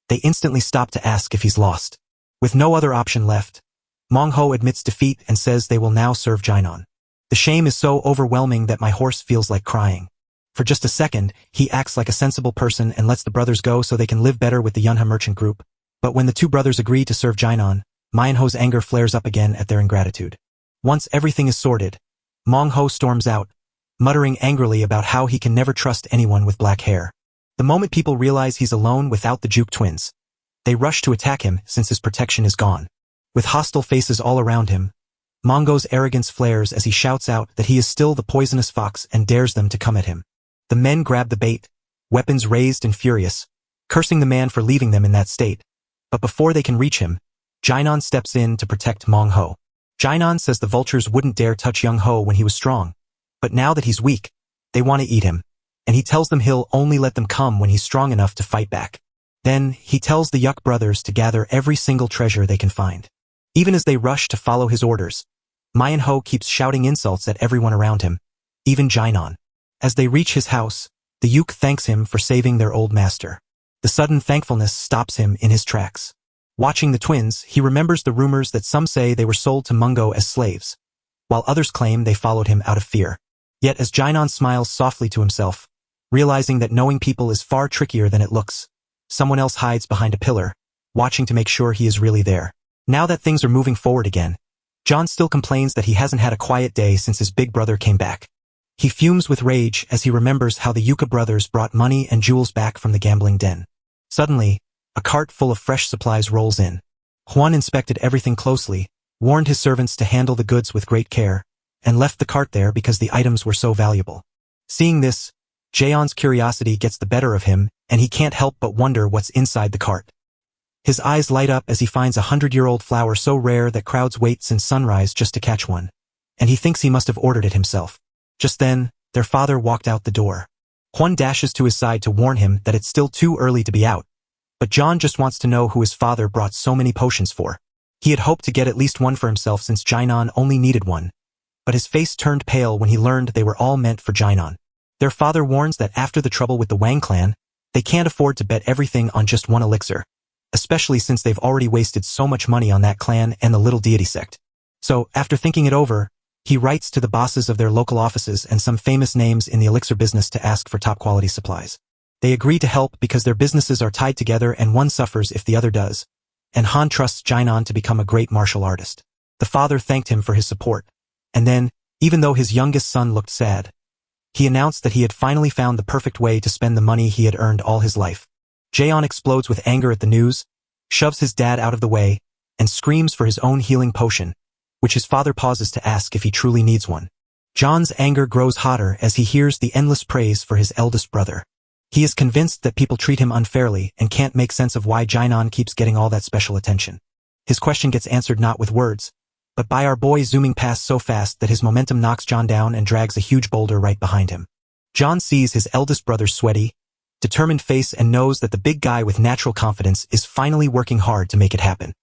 they instantly stop to ask if he's lost. With no other option left, Mong-ho admits defeat and says they will now serve Jainan. The shame is so overwhelming that my horse feels like crying. For just a second, he acts like a sensible person and lets the brothers go so they can live better with the Yunha merchant group. But when the two brothers agree to serve Jainan, Manhwa's anger flares up again at their ingratitude. Once everything is sorted, Mong-ho storms out, muttering angrily about how he can never trust anyone with black hair. The moment people realize he's alone without the Juk twins, they rush to attack him since his protection is gone. With hostile faces all around him, Mongo's arrogance flares as he shouts out that he is still the poisonous fox and dares them to come at him. The men grab the bait, weapons raised and furious, cursing the man for leaving them in that state. But before they can reach him, Jainan steps in to protect Mong-ho. Jainan says the vultures wouldn't dare touch Young-ho when he was strong, but now that he's weak, they want to eat him, and he tells them he'll only let them come when he's strong enough to fight back. Then, he tells the Yuk brothers to gather every single treasure they can find. Even as they rush to follow his orders, Manhwa keeps shouting insults at everyone around him, even Jainan. As they reach his house, the Yuk thanks him for saving their old master. The sudden thankfulness stops him in his tracks. Watching the twins, he remembers the rumors that some say they were sold to Mungo as slaves, while others claim they followed him out of fear. Yet as Jainan smiles softly to himself, realizing that knowing people is far trickier than it looks, someone else hides behind a pillar, watching to make sure he is really there. Now that things are moving forward again, John still complains that he hasn't had a quiet day since his big brother came back. He fumes with rage as he remembers how the Yuka brothers brought money and jewels back from the gambling den. Suddenly, a cart full of fresh supplies rolls in. Juan inspected everything closely, warned his servants to handle the goods with great care, and left the cart there because the items were so valuable. Seeing this, Jaeon's curiosity gets the better of him, and he can't help but wonder what's inside the cart. His eyes light up as he finds a 100-year-old flower so rare that crowds wait since sunrise just to catch one, and he thinks he must have ordered it himself. Just then, their father walked out the door. Juan dashes to his side to warn him that it's still too early to be out, but John just wants to know who his father brought so many potions for. He had hoped to get at least one for himself since Jainan only needed one, but his face turned pale when he learned they were all meant for Jainan. Their father warns that after the trouble with the Wang clan, they can't afford to bet everything on just one elixir, especially since they've already wasted so much money on that clan and the little deity sect. So, after thinking it over, he writes to the bosses of their local offices and some famous names in the elixir business to ask for top-quality supplies. They agree to help because their businesses are tied together and one suffers if the other does, and Han trusts Jainan to become a great martial artist. The father thanked him for his support, and then, even though his youngest son looked sad, he announced that he had finally found the perfect way to spend the money he had earned all his life. Jaeon explodes with anger at the news, shoves his dad out of the way, and screams for his own healing potion, which his father pauses to ask if he truly needs one. John's anger grows hotter as he hears the endless praise for his eldest brother. He is convinced that people treat him unfairly and can't make sense of why Jainan keeps getting all that special attention. His question gets answered not with words, but by our boy zooming past so fast that his momentum knocks John down and drags a huge boulder right behind him. John sees his eldest brother's sweaty, determined face and knows that the big guy with natural confidence is finally working hard to make it happen.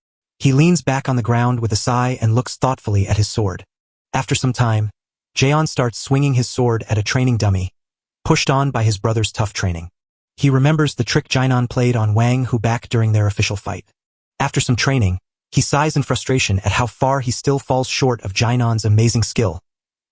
He leans back on the ground with a sigh and looks thoughtfully at his sword. After some time, Jaeon starts swinging his sword at a training dummy, pushed on by his brother's tough training. He remembers the trick Jainan played on Wang Hu back during their official fight. After some training, he sighs in frustration at how far he still falls short of Jainan's amazing skill,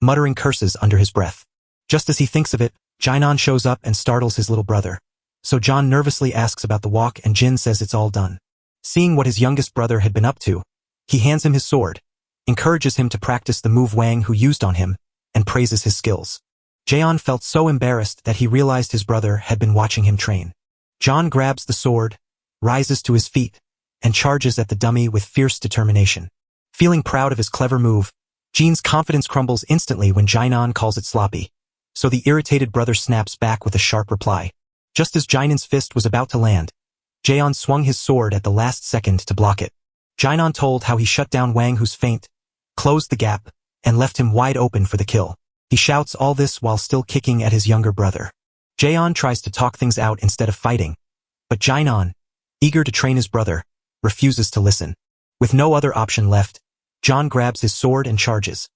muttering curses under his breath. Just as he thinks of it, Jainan shows up and startles his little brother. So John nervously asks about the walk and Jin says it's all done. Seeing what his youngest brother had been up to, he hands him his sword, encourages him to practice the move Wang Hu used on him, and praises his skills. Jaeon felt so embarrassed that he realized his brother had been watching him train. John grabs the sword, rises to his feet, and charges at the dummy with fierce determination. Feeling proud of his clever move, Jin's confidence crumbles instantly when Jainan calls it sloppy, so the irritated brother snaps back with a sharp reply. Just as Jainan's fist was about to land, Jaeon swung his sword at the last second to block it. Jainan told how he shut down Wang Hu's feint, closed the gap, and left him wide open for the kill. He shouts all this while still kicking at his younger brother. Jaeon tries to talk things out instead of fighting, but Jainan, eager to train his brother, refuses to listen. With no other option left, John grabs his sword and charges,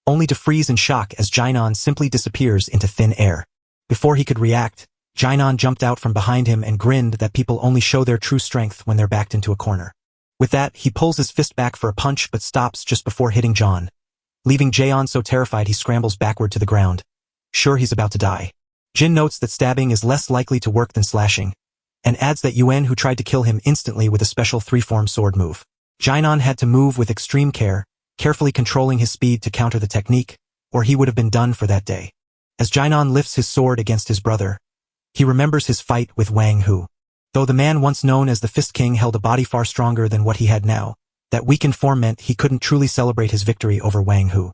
only to freeze in shock as Jainan simply disappears into thin air. Before he could react, Jainan jumped out from behind him and grinned that people only show their true strength when they're backed into a corner. With that, he pulls his fist back for a punch but stops just before hitting John, leaving Jaeon so terrified he scrambles backward to the ground, sure he's about to die. Jin notes that stabbing is less likely to work than slashing, and adds that Yuen who tried to kill him instantly with a special three-form sword move. Jainan had to move with extreme care, carefully controlling his speed to counter the technique, or he would have been done for that day. As Jainan lifts his sword against his brother, he remembers his fight with Wang Hu. Though the man once known as the Fist King held a body far stronger than what he had now, that weakened form meant he couldn't truly celebrate his victory over Wang Hu.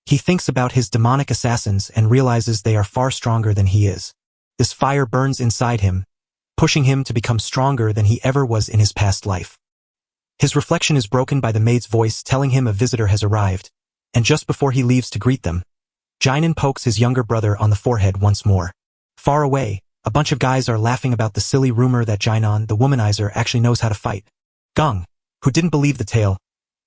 He thinks about his demonic assassins and realizes they are far stronger than he is. This fire burns inside him, pushing him to become stronger than he ever was in his past life. His reflection is broken by the maid's voice telling him a visitor has arrived, and just before he leaves to greet them, Jainan pokes his younger brother on the forehead once more. Far away, a bunch of guys are laughing about the silly rumor that Jainan, the womanizer, actually knows how to fight. Gong, who didn't believe the tale,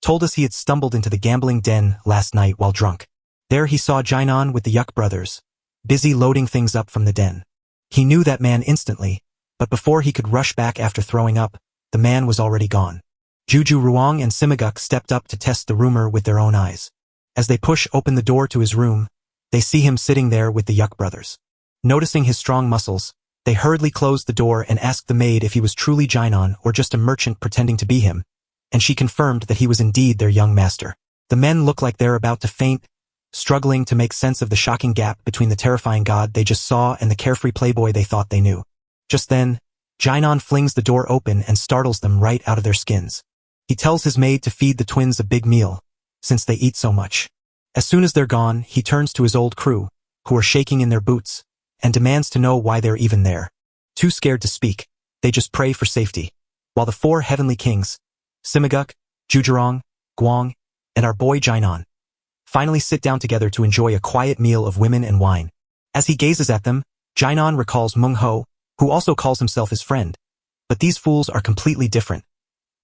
told us he had stumbled into the gambling den last night while drunk. There he saw Jainan with the Yuk brothers, busy loading things up from the den. He knew that man instantly, but before he could rush back after throwing up, the man was already gone. Juju Ruang and Simaguk stepped up to test the rumor with their own eyes. As they push open the door to his room, they see him sitting there with the Yuk brothers. Noticing his strong muscles, they hurriedly closed the door and asked the maid if he was truly Jainan or just a merchant pretending to be him, and she confirmed that he was indeed their young master. The men look like they're about to faint, struggling to make sense of the shocking gap between the terrifying god they just saw and the carefree playboy they thought they knew. Just then, Jainan flings the door open and startles them right out of their skins. He tells his maid to feed the twins a big meal, since they eat so much. As soon as they're gone, he turns to his old crew, who are shaking in their boots, and demands to know why they're even there. Too scared to speak, they just pray for safety. While the four heavenly kings, Simaguk, Jujurong, Guang, and our boy Jainan, finally sit down together to enjoy a quiet meal of women and wine. As he gazes at them, Jainan recalls Mung Ho, who also calls himself his friend. But these fools are completely different.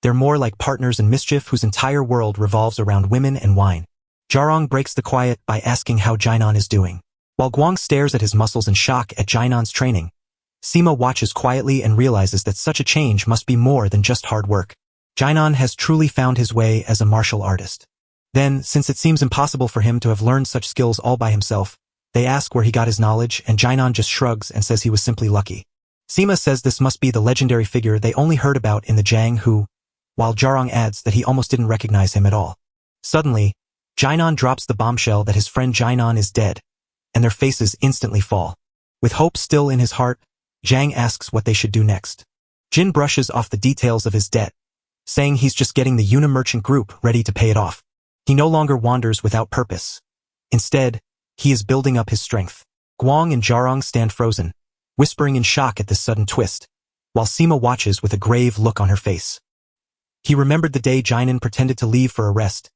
They're more like partners in mischief whose entire world revolves around women and wine. Jarong breaks the quiet by asking how Jainan is doing. While Guang stares at his muscles in shock at Jainan's training, Sima watches quietly and realizes that such a change must be more than just hard work. Jainan has truly found his way as a martial artist. Then, since it seems impossible for him to have learned such skills all by himself, they ask where he got his knowledge and Jainan just shrugs and says he was simply lucky. Sima says this must be the legendary figure they only heard about in the Jiang Hu, while Jarong adds that he almost didn't recognize him at all. Suddenly, Jainan drops the bombshell that his friend Jainan is dead, and their faces instantly fall. With hope still in his heart, Zhang asks what they should do next. Jin brushes off the details of his debt, saying he's just getting the Unimerchant group ready to pay it off. He no longer wanders without purpose. Instead, he is building up his strength. Guang and Jarong stand frozen, whispering in shock at this sudden twist, while Sima watches with a grave look on her face. He remembered the day Jainan pretended to leave for a rest,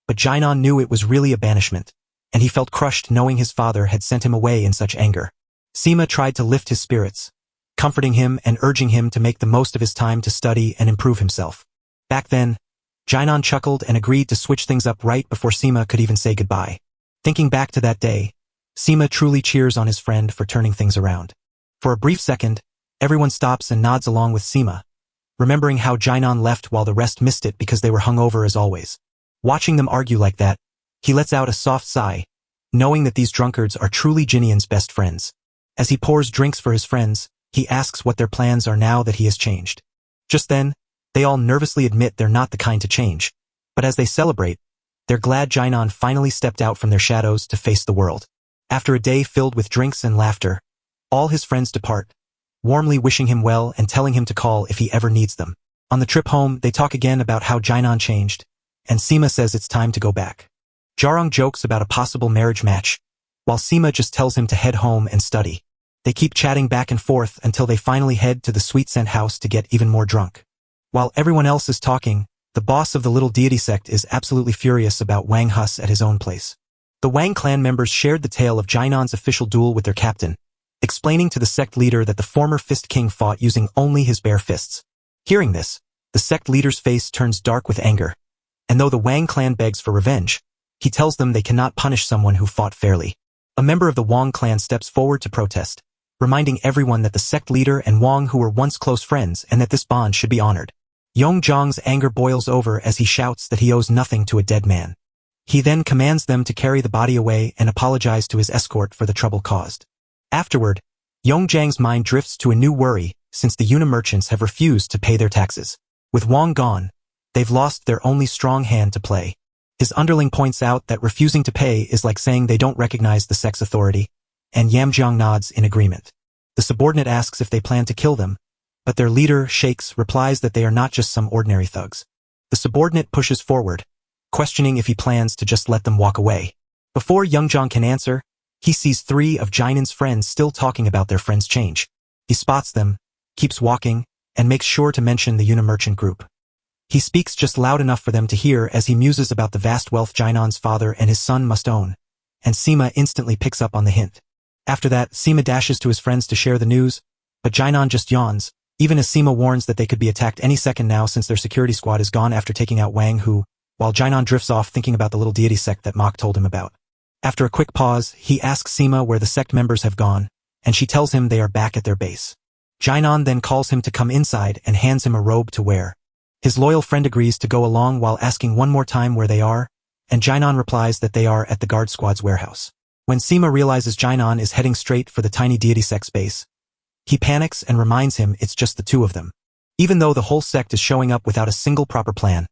but Jainan knew it was really a banishment, and he felt crushed knowing his father had sent him away in such anger. Sima tried to lift his spirits, comforting him and urging him to make the most of his time to study and improve himself. Back then, Jainan chuckled and agreed to switch things up right before Sima could even say goodbye. Thinking back to that day, Sima truly cheers on his friend for turning things around. For a brief second, everyone stops and nods along with Sima, remembering how Jainan left while the rest missed it because they were hungover as always. Watching them argue like that, he lets out a soft sigh, knowing that these drunkards are truly Jinian's best friends. As he pours drinks for his friends, he asks what their plans are now that he has changed. Just then, they all nervously admit they're not the kind to change, but as they celebrate, they're glad Jainan finally stepped out from their shadows to face the world. After a day filled with drinks and laughter, all his friends depart, warmly wishing him well and telling him to call if he ever needs them. On the trip home, they talk again about how Jainan changed, and Sima says it's time to go back. Jarong jokes about a possible marriage match, while Sima just tells him to head home and study. They keep chatting back and forth until they finally head to the sweet scent house to get even more drunk. While everyone else is talking, the boss of the little deity sect is absolutely furious about Wang Hus at his own place. The Wang clan members shared the tale of Jainan's official duel with their captain, explaining to the sect leader that the former Fist King fought using only his bare fists. Hearing this, the sect leader's face turns dark with anger, and though the Wang clan begs for revenge, he tells them they cannot punish someone who fought fairly. A member of the Wang clan steps forward to protest, reminding everyone that the sect leader and Wang who were once close friends and that this bond should be honored. Yong Zhang's anger boils over as he shouts that he owes nothing to a dead man. He then commands them to carry the body away and apologize to his escort for the trouble caused. Afterward, Yong Zhang's mind drifts to a new worry since the Yuna merchants have refused to pay their taxes. With Wang gone, they've lost their only strong hand to play. His underling points out that refusing to pay is like saying they don't recognize the sect's authority, and Yamjiang nods in agreement. The subordinate asks if they plan to kill them, but their leader, Shakes, replies that they are not just some ordinary thugs. The subordinate pushes forward, questioning if he plans to just let them walk away. Before Youngjiang can answer, he sees 3 of Jainan's friends still talking about their friend's change. He spots them, keeps walking, and makes sure to mention the Yuna merchant group. He speaks just loud enough for them to hear as he muses about the vast wealth Jainan's father and his son must own, and Sima instantly picks up on the hint. After that, Sima dashes to his friends to share the news, but Jainan just yawns, even as Sima warns that they could be attacked any second now since their security squad is gone after taking out Wang Hu, while Jainan drifts off thinking about the little deity sect that Mok told him about. After a quick pause, he asks Sima where the sect members have gone, and she tells him they are back at their base. Jainan then calls him to come inside and hands him a robe to wear. His loyal friend agrees to go along while asking one more time where they are, and Jainan replies that they are at the guard squad's warehouse. When Sima realizes Jainan is heading straight for the tiny deity sect's base, he panics and reminds him it's just the 2 of them. Even though the whole sect is showing up without a single proper plan,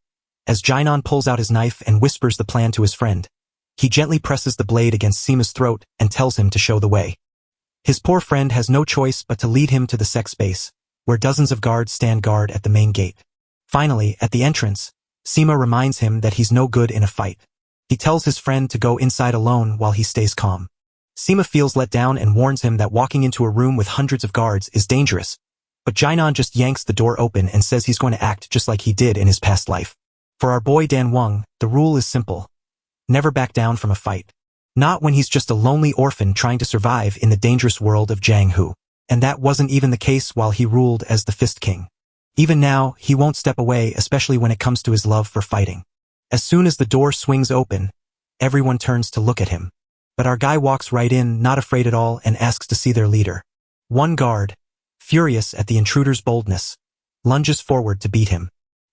as Jainan pulls out his knife and whispers the plan to his friend, he gently presses the blade against Sima's throat and tells him to show the way. His poor friend has no choice but to lead him to the sect's base, where dozens of guards stand guard at the main gate. Finally, at the entrance, Sima reminds him that he's no good in a fight. He tells his friend to go inside alone while he stays calm. Sima feels let down and warns him that walking into a room with hundreds of guards is dangerous, but Jainan just yanks the door open and says he's going to act just like he did in his past life. For our boy Dan Wang, the rule is simple. Never back down from a fight. Not when he's just a lonely orphan trying to survive in the dangerous world of Jiang Hu. And that wasn't even the case while he ruled as the Fist King. Even now, he won't step away, especially when it comes to his love for fighting. As soon as the door swings open, everyone turns to look at him. But our guy walks right in, not afraid at all, and asks to see their leader. One guard, furious at the intruder's boldness, lunges forward to beat him.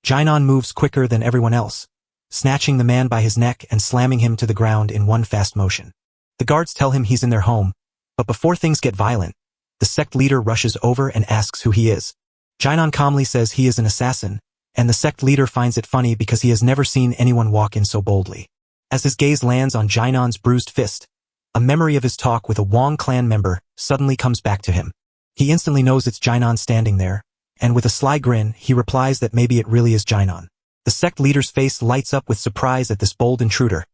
Jainan moves quicker than everyone else, snatching the man by his neck and slamming him to the ground in one fast motion. The guards tell him he's in their home, but before things get violent, the sect leader rushes over and asks who he is. Jainan calmly says he is an assassin, and the sect leader finds it funny because he has never seen anyone walk in so boldly. As his gaze lands on Jainan's bruised fist, a memory of his talk with a Wang clan member suddenly comes back to him. He instantly knows it's Jainan standing there, and with a sly grin, he replies that maybe it really is Jainan. The sect leader's face lights up with surprise at this bold intruder,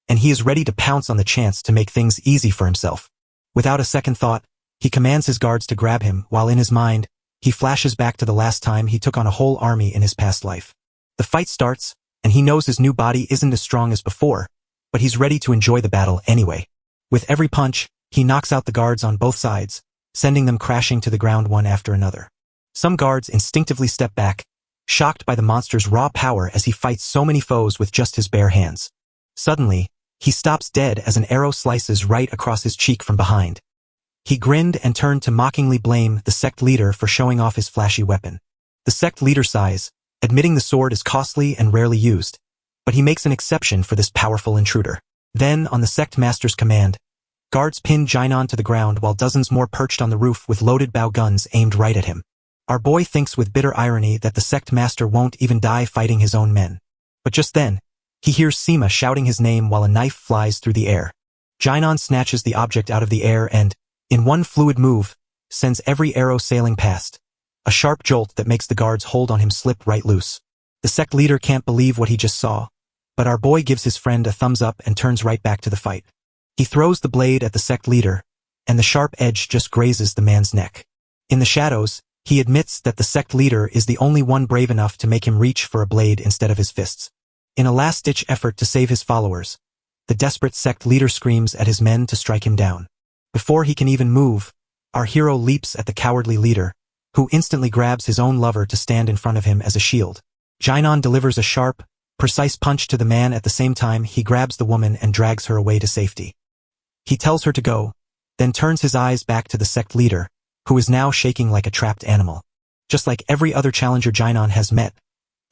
and he is ready to pounce on the chance to make things easy for himself. Without a second thought, he commands his guards to grab him, while in his mind, he flashes back to the last time he took on a whole army in his past life. The fight starts, and he knows his new body isn't as strong as before, but he's ready to enjoy the battle anyway. With every punch, he knocks out the guards on both sides, sending them crashing to the ground one after another. Some guards instinctively step back, shocked by the monster's raw power as he fights so many foes with just his bare hands. Suddenly, he stops dead as an arrow slices right across his cheek from behind. He grinned and turned to mockingly blame the sect leader for showing off his flashy weapon. The sect leader sighs, admitting the sword is costly and rarely used, but he makes an exception for this powerful intruder. Then, on the sect master's command, guards pin Jainan to the ground while dozens more perched on the roof with loaded bow guns aimed right at him. Our boy thinks with bitter irony that the sect master won't even die fighting his own men. But just then, he hears Sima shouting his name while a knife flies through the air. Jainan snatches the object out of the air and, in one fluid move, sends every arrow sailing past, a sharp jolt that makes the guards hold on him slip right loose. The sect leader can't believe what he just saw, but our boy gives his friend a thumbs up and turns right back to the fight. He throws the blade at the sect leader, and the sharp edge just grazes the man's neck. In the shadows, he admits that the sect leader is the only one brave enough to make him reach for a blade instead of his fists. In a last-ditch effort to save his followers, the desperate sect leader screams at his men to strike him down. Before he can even move, our hero leaps at the cowardly leader, who instantly grabs his own lover to stand in front of him as a shield. Jinon delivers a sharp, precise punch to the man at the same time he grabs the woman and drags her away to safety. He tells her to go, then turns his eyes back to the sect leader, who is now shaking like a trapped animal. Just like every other challenger Jinon has met,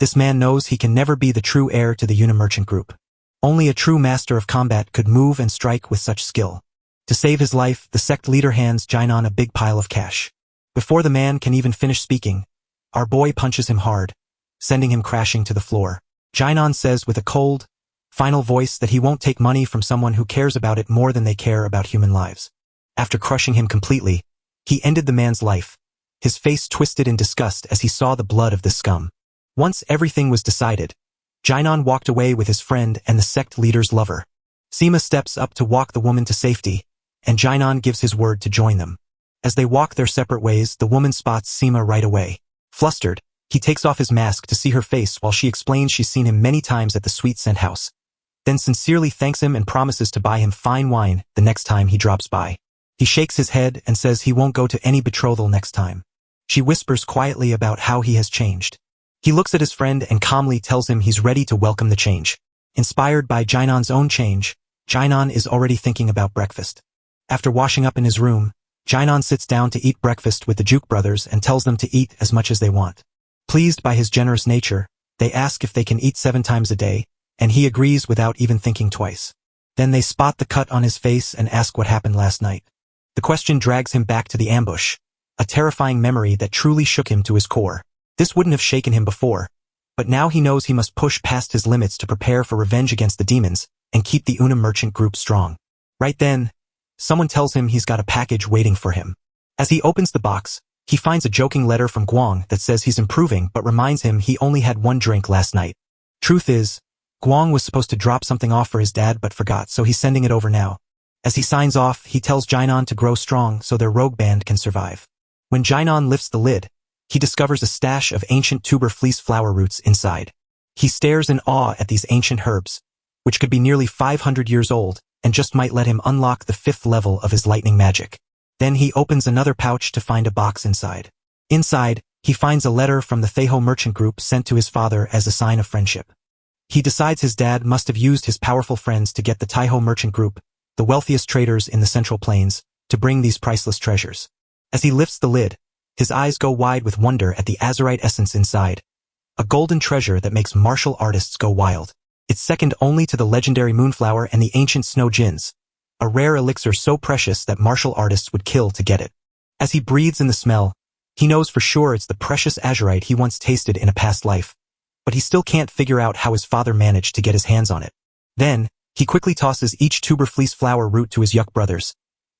this man knows he can never be the true heir to the Unimerchant group. Only a true master of combat could move and strike with such skill. To save his life, the sect leader hands Jinon a big pile of cash. Before the man can even finish speaking, our boy punches him hard, sending him crashing to the floor. Jinon says with a cold, final voice that he won't take money from someone who cares about it more than they care about human lives. After crushing him completely, he ended the man's life, his face twisted in disgust as he saw the blood of the scum. Once everything was decided, Jinon walked away with his friend and the sect leader's lover. Sima steps up to walk the woman to safety, and Jinon gives his word to join them. As they walk their separate ways, the woman spots Sima right away. Flustered, he takes off his mask to see her face while she explains she's seen him many times at the sweet scent house, then sincerely thanks him and promises to buy him fine wine the next time he drops by. He shakes his head and says he won't go to any betrothal next time. She whispers quietly about how he has changed. He looks at his friend and calmly tells him he's ready to welcome the change. Inspired by Jinon's own change, Jinon is already thinking about breakfast. After washing up in his room, Jinon sits down to eat breakfast with the Juke brothers and tells them to eat as much as they want. Pleased by his generous nature, they ask if they can eat 7 times a day, and he agrees without even thinking twice. Then they spot the cut on his face and ask what happened last night. The question drags him back to the ambush, a terrifying memory that truly shook him to his core. This wouldn't have shaken him before, but now he knows he must push past his limits to prepare for revenge against the demons and keep the Unimerchant group strong. Right then, someone tells him he's got a package waiting for him. As he opens the box, he finds a joking letter from Guang that says he's improving but reminds him he only had 1 drink last night. Truth is, Guang was supposed to drop something off for his dad but forgot, so he's sending it over now. As he signs off, he tells Jinon to grow strong so their rogue band can survive. When Jinon lifts the lid, he discovers a stash of ancient tuber fleece flower roots inside. He stares in awe at these ancient herbs, which could be nearly 500 years old, and just might let him unlock the 5th level of his lightning magic. Then he opens another pouch to find a box inside. Inside, he finds a letter from the Taiho merchant group sent to his father as a sign of friendship. He decides his dad must have used his powerful friends to get the Taiho merchant group, the wealthiest traders in the Central Plains, to bring these priceless treasures. As he lifts the lid, his eyes go wide with wonder at the azurite essence inside, a golden treasure that makes martial artists go wild. It's second only to the legendary moonflower and the ancient snow gins, a rare elixir so precious that martial artists would kill to get it. As he breathes in the smell, he knows for sure it's the precious azurite he once tasted in a past life, but he still can't figure out how his father managed to get his hands on it. Then, he quickly tosses each tuber fleece flower root to his Yuk brothers,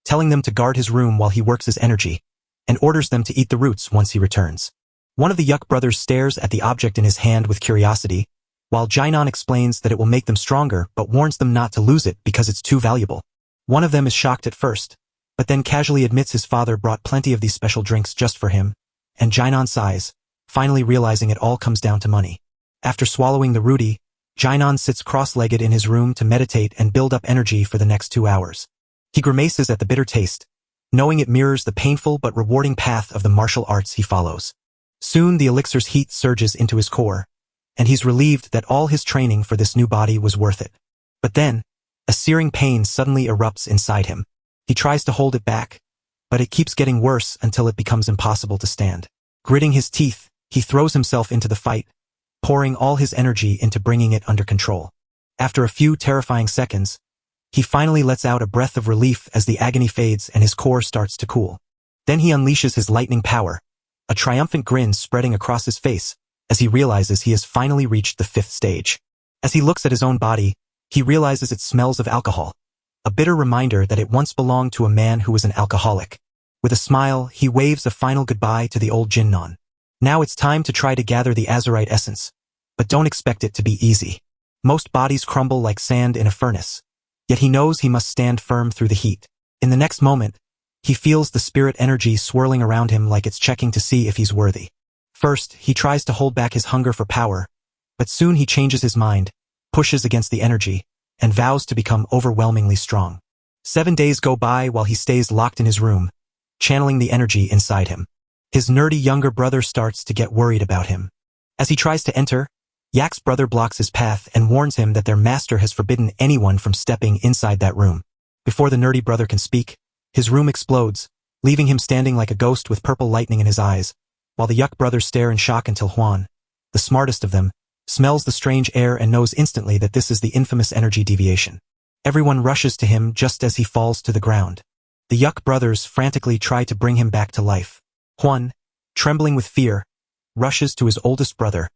telling them to guard his room while he works his energy, and orders them to eat the roots once he returns. One of the Yuk brothers stares at the object in his hand with curiosity, while Jinon explains that it will make them stronger but warns them not to lose it because it's too valuable. One of them is shocked at first, but then casually admits his father brought plenty of these special drinks just for him, and Jinon sighs, finally realizing it all comes down to money. After swallowing the rootie, Jinon sits cross-legged in his room to meditate and build up energy for the next 2 hours. He grimaces at the bitter taste, knowing it mirrors the painful but rewarding path of the martial arts he follows. Soon the elixir's heat surges into his core, and he's relieved that all his training for this new body was worth it. But then, a searing pain suddenly erupts inside him. He tries to hold it back, but it keeps getting worse until it becomes impossible to stand. Gritting his teeth, he throws himself into the fight, pouring all his energy into bringing it under control. After a few terrifying seconds, he finally lets out a breath of relief as the agony fades and his core starts to cool. Then he unleashes his lightning power, a triumphant grin spreading across his face as he realizes he has finally reached the 5th stage. As he looks at his own body, he realizes it smells of alcohol, a bitter reminder that it once belonged to a man who was an alcoholic. With a smile, he waves a final goodbye to the old Jinnon. Now it's time to try to gather the azurite essence, but don't expect it to be easy. Most bodies crumble like sand in a furnace, yet he knows he must stand firm through the heat. In the next moment, He feels the spirit energy swirling around him like it's checking to see if he's worthy. First, he tries to hold back his hunger for power, but soon he changes his mind, pushes against the energy, and vows to become overwhelmingly strong. 7 days go by while he stays locked in his room, channeling the energy inside him. His nerdy younger brother starts to get worried about him. As he tries to enter, Yak's brother blocks his path and warns him that their master has forbidden anyone from stepping inside that room. Before the nerdy brother can speak, his room explodes, leaving him standing like a ghost with purple lightning in his eyes, while the Yak brothers stare in shock until Huan, the smartest of them, smells the strange air and knows instantly that this is the infamous energy deviation. Everyone rushes to him just as he falls to the ground. The Yak brothers frantically try to bring him back to life. Huan, trembling with fear, rushes to his oldest brother,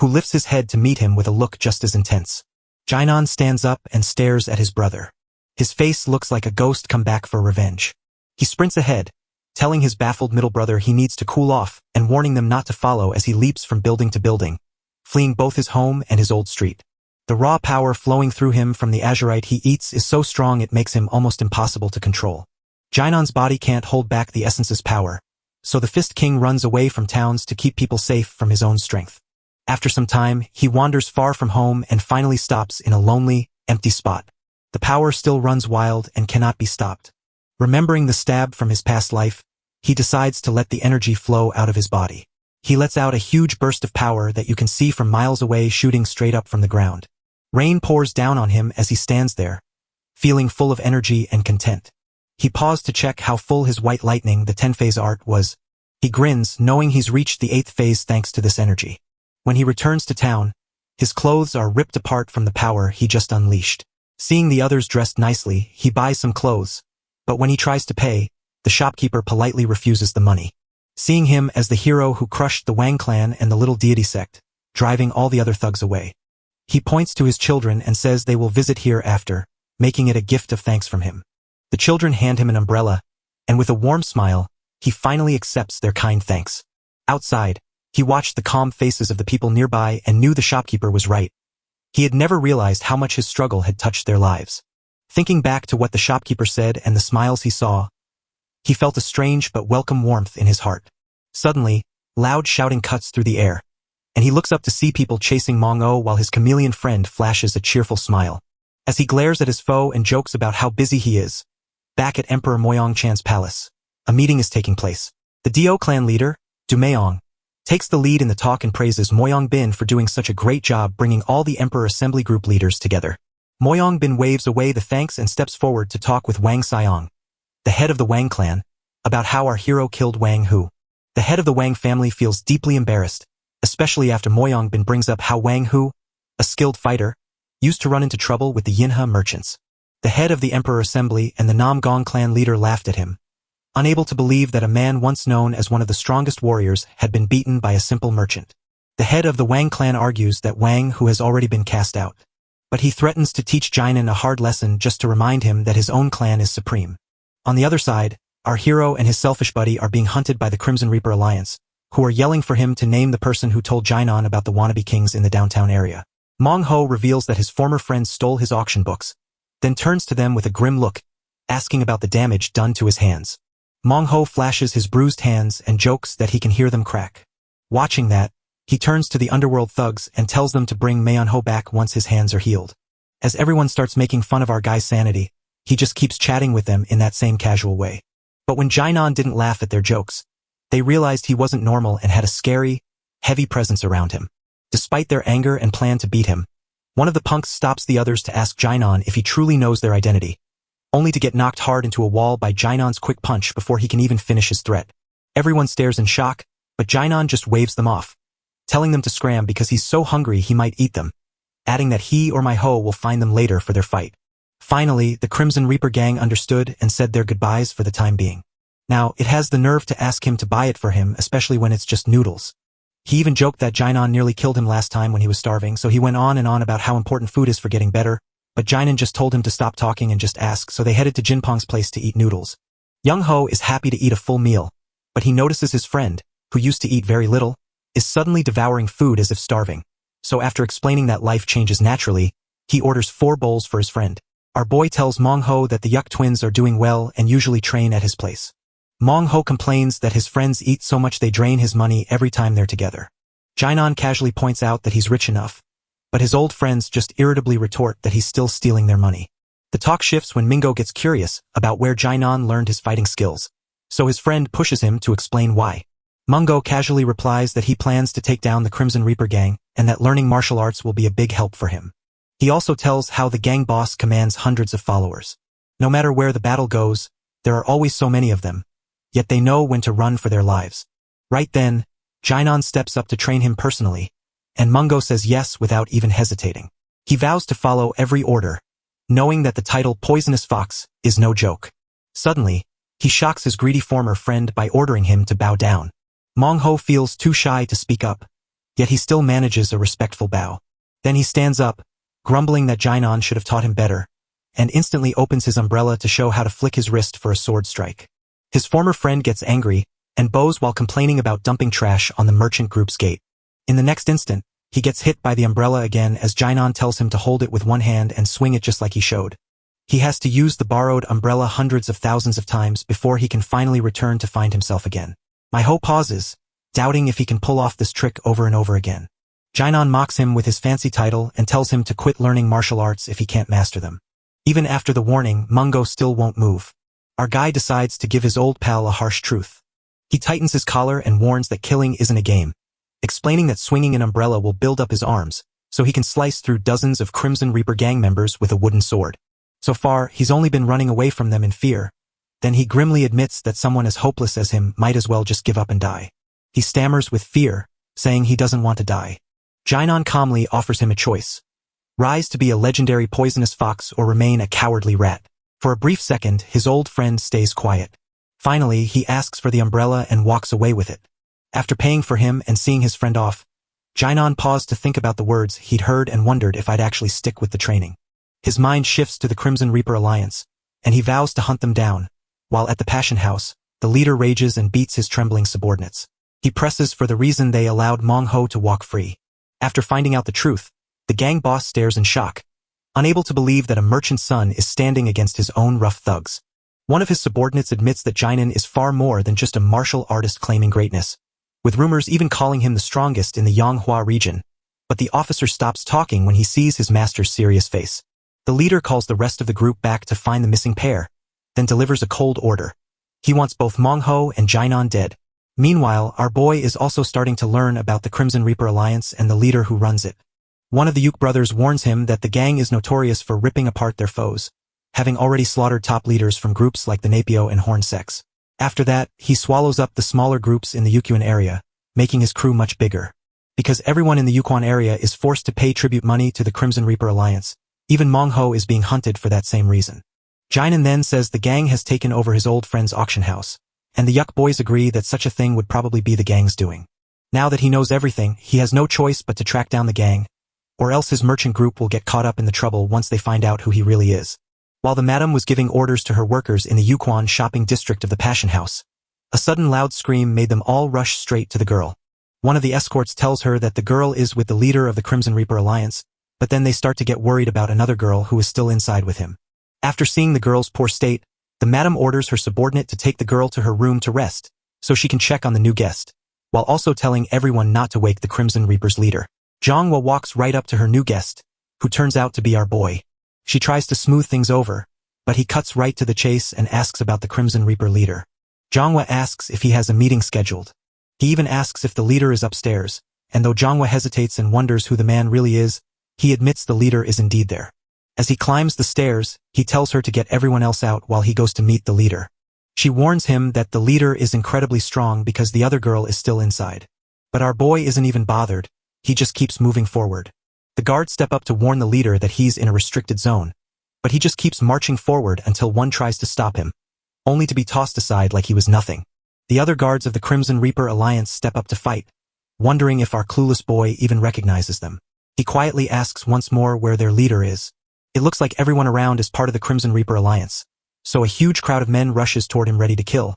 who lifts his head to meet him with a look just as intense. Jinan stands up and stares at his brother. His face looks like a ghost come back for revenge. He sprints ahead, telling his baffled middle brother he needs to cool off and warning them not to follow as he leaps from building to building, fleeing both his home and his old street. The raw power flowing through him from the azurite he eats is so strong it makes him almost impossible to control. Jinan's body can't hold back the essence's power, so the Fist King runs away from towns to keep people safe from his own strength. After some time, he wanders far from home and finally stops in a lonely, empty spot. The power still runs wild and cannot be stopped. Remembering the stab from his past life, he decides to let the energy flow out of his body. He lets out a huge burst of power that you can see from miles away shooting straight up from the ground. Rain pours down on him as he stands there, feeling full of energy and content. He paused to check how full his white lightning, the 10-phase art, was. He grins, knowing he's reached the 8th phase thanks to this energy. When he returns to town, his clothes are ripped apart from the power he just unleashed. Seeing the others dressed nicely, he buys some clothes, but when he tries to pay, the shopkeeper politely refuses the money. Seeing him as the hero who crushed the Wang clan and the little deity sect, driving all the other thugs away, he points to his children and says they will visit here after, making it a gift of thanks from him. The children hand him an umbrella, and with a warm smile, he finally accepts their kind thanks. Outside, he watched the calm faces of the people nearby and knew the shopkeeper was right. He had never realized how much his struggle had touched their lives. Thinking back to what the shopkeeper said and the smiles he saw, he felt a strange but welcome warmth in his heart. Suddenly, loud shouting cuts through the air, and he looks up to see people chasing Mong-O while his chameleon friend flashes a cheerful smile. As he glares at his foe and jokes about how busy he is, back at Emperor Moyong-chan's palace, a meeting is taking place. The Dio clan leader, Du Meong, takes the lead in the talk and praises Moyong Bin for doing such a great job bringing all the Emperor Assembly Group leaders together. Moyong Bin waves away the thanks and steps forward to talk with Wang Xiong, the head of the Wang clan, about how our hero killed Wang Hu. The head of the Wang family feels deeply embarrassed, especially after Moyong Bin brings up how Wang Hu, a skilled fighter, used to run into trouble with the Yinhe merchants. The head of the Emperor Assembly and the Nam Gong clan leader laughed at him, unable to believe that a man once known as one of the strongest warriors had been beaten by a simple merchant. The head of the Wang clan argues that Wang Hu has already been cast out, but he threatens to teach Jinan a hard lesson just to remind him that his own clan is supreme. On the other side, our hero and his selfish buddy are being hunted by the Crimson Reaper Alliance, who are yelling for him to name the person who told Jinan about the wannabe kings in the downtown area. Mong Ho reveals that his former friends stole his auction books, then turns to them with a grim look, asking about the damage done to his hands. Mong Ho flashes his bruised hands and jokes that he can hear them crack. Watching that, he turns to the underworld thugs and tells them to bring Mayon Ho back once his hands are healed. As everyone starts making fun of our guy's sanity, he just keeps chatting with them in that same casual way. But when Jinan didn't laugh at their jokes, they realized he wasn't normal and had a scary, heavy presence around him. Despite their anger and plan to beat him, one of the punks stops the others to ask Jinan if he truly knows their identity, only to get knocked hard into a wall by Jinan's quick punch before he can even finish his threat. Everyone stares in shock, but Jinan just waves them off, telling them to scram because he's so hungry he might eat them, adding that he or my Ho will find them later for their fight. Finally, the Crimson Reaper gang understood and said their goodbyes for the time being. Now, it has the nerve to ask him to buy it for him, especially when it's just noodles. He even joked that Jinan nearly killed him last time when he was starving, so he went on and on about how important food is for getting better, but Jinan just told him to stop talking and just ask, so they headed to Jinpong's place to eat noodles. Young Ho is happy to eat a full meal, but he notices his friend, who used to eat very little, is suddenly devouring food as if starving. So after explaining that life changes naturally, he orders 4 bowls for his friend. Our boy tells Mong-ho that the Yuk twins are doing well and usually train at his place. Mong-ho complains that his friends eat so much they drain his money every time they're together. Jainan casually points out that he's rich enough, but his old friends just irritably retort that he's still stealing their money. The talk shifts when Mingo gets curious about where Jainan learned his fighting skills, so his friend pushes him to explain why. Mungo casually replies that he plans to take down the Crimson Reaper gang and that learning martial arts will be a big help for him. He also tells how the gang boss commands hundreds of followers. No matter where the battle goes, there are always so many of them, yet they know when to run for their lives. Right then, Jainan steps up to train him personally, and Mungo says yes without even hesitating. He vows to follow every order, knowing that the title Poisonous Fox is no joke. Suddenly, he shocks his greedy former friend by ordering him to bow down. Mong-ho feels too shy to speak up, yet he still manages a respectful bow. Then he stands up, grumbling that Jainan should have taught him better, and instantly opens his umbrella to show how to flick his wrist for a sword strike. His former friend gets angry and bows while complaining about dumping trash on the merchant group's gate. In the next instant, he gets hit by the umbrella again as Jainan tells him to hold it with one hand and swing it just like he showed. He has to use the borrowed umbrella hundreds of thousands of times before he can finally return to find himself again. Mong-ho pauses, doubting if he can pull off this trick over and over again. Jainan mocks him with his fancy title and tells him to quit learning martial arts if he can't master them. Even after the warning, Mungo still won't move. Our guy decides to give his old pal a harsh truth. He tightens his collar and warns that killing isn't a game, explaining that swinging an umbrella will build up his arms, so he can slice through dozens of Crimson Reaper gang members with a wooden sword. So far, he's only been running away from them in fear. Then he grimly admits that someone as hopeless as him might as well just give up and die. He stammers with fear, saying he doesn't want to die. Jainan calmly offers him a choice. Rise to be a legendary poisonous fox or remain a cowardly rat. For a brief second, his old friend stays quiet. Finally, he asks for the umbrella and walks away with it. After paying for him and seeing his friend off, Jainan paused to think about the words he'd heard and wondered if I'd actually stick with the training. His mind shifts to the Crimson Reaper Alliance, and he vows to hunt them down, while at the Passion House, the leader rages and beats his trembling subordinates. He presses for the reason they allowed Mong-ho to walk free. After finding out the truth, the gang boss stares in shock, unable to believe that a merchant's son is standing against his own rough thugs. One of his subordinates admits that Jainan is far more than just a martial artist claiming greatness, with rumors even calling him the strongest in the Manhwa region, but the officer stops talking when he sees his master's serious face. The leader calls the rest of the group back to find the missing pair, then delivers a cold order. He wants both Mong-ho and Jainan dead. Meanwhile, our boy is also starting to learn about the Crimson Reaper Alliance and the leader who runs it. One of the Yuk brothers warns him that the gang is notorious for ripping apart their foes, having already slaughtered top leaders from groups like the Napio and Horn Sex. After that, he swallows up the smaller groups in the Yukyuan area, making his crew much bigger. Because everyone in the Yukon area is forced to pay tribute money to the Crimson Reaper Alliance, even Mong-ho is being hunted for that same reason. Jainan then says the gang has taken over his old friend's auction house, and the Yuk boys agree that such a thing would probably be the gang's doing. Now that he knows everything, he has no choice but to track down the gang, or else his merchant group will get caught up in the trouble once they find out who he really is. While the madam was giving orders to her workers in the Yukon shopping district of the Passion House, a sudden loud scream made them all rush straight to the girl. One of the escorts tells her that the girl is with the leader of the Crimson Reaper Alliance, but then they start to get worried about another girl who is still inside with him. After seeing the girl's poor state, the madam orders her subordinate to take the girl to her room to rest, so she can check on the new guest, while also telling everyone not to wake the Crimson Reaper's leader. Manhwa walks right up to her new guest, who turns out to be our boy. She tries to smooth things over, but he cuts right to the chase and asks about the Crimson Reaper leader. Manhwa asks if he has a meeting scheduled. He even asks if the leader is upstairs, and though Manhwa hesitates and wonders who the man really is, he admits the leader is indeed there. As he climbs the stairs, he tells her to get everyone else out while he goes to meet the leader. She warns him that the leader is incredibly strong because the other girl is still inside. But our boy isn't even bothered, he just keeps moving forward. The guards step up to warn the leader that he's in a restricted zone, but he just keeps marching forward until one tries to stop him, only to be tossed aside like he was nothing. The other guards of the Crimson Reaper Alliance step up to fight, wondering if our clueless boy even recognizes them. He quietly asks once more where their leader is. It looks like everyone around is part of the Crimson Reaper Alliance, so a huge crowd of men rushes toward him ready to kill,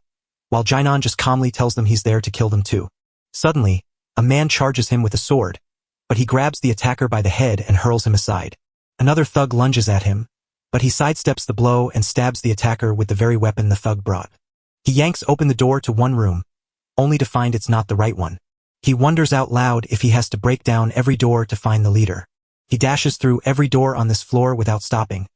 while Jainan just calmly tells them he's there to kill them too. Suddenly, a man charges him with a sword, but he grabs the attacker by the head and hurls him aside. Another thug lunges at him, but he sidesteps the blow and stabs the attacker with the very weapon the thug brought. He yanks open the door to one room, only to find it's not the right one. He wonders out loud if he has to break down every door to find the leader. He dashes through every door on this floor without stopping,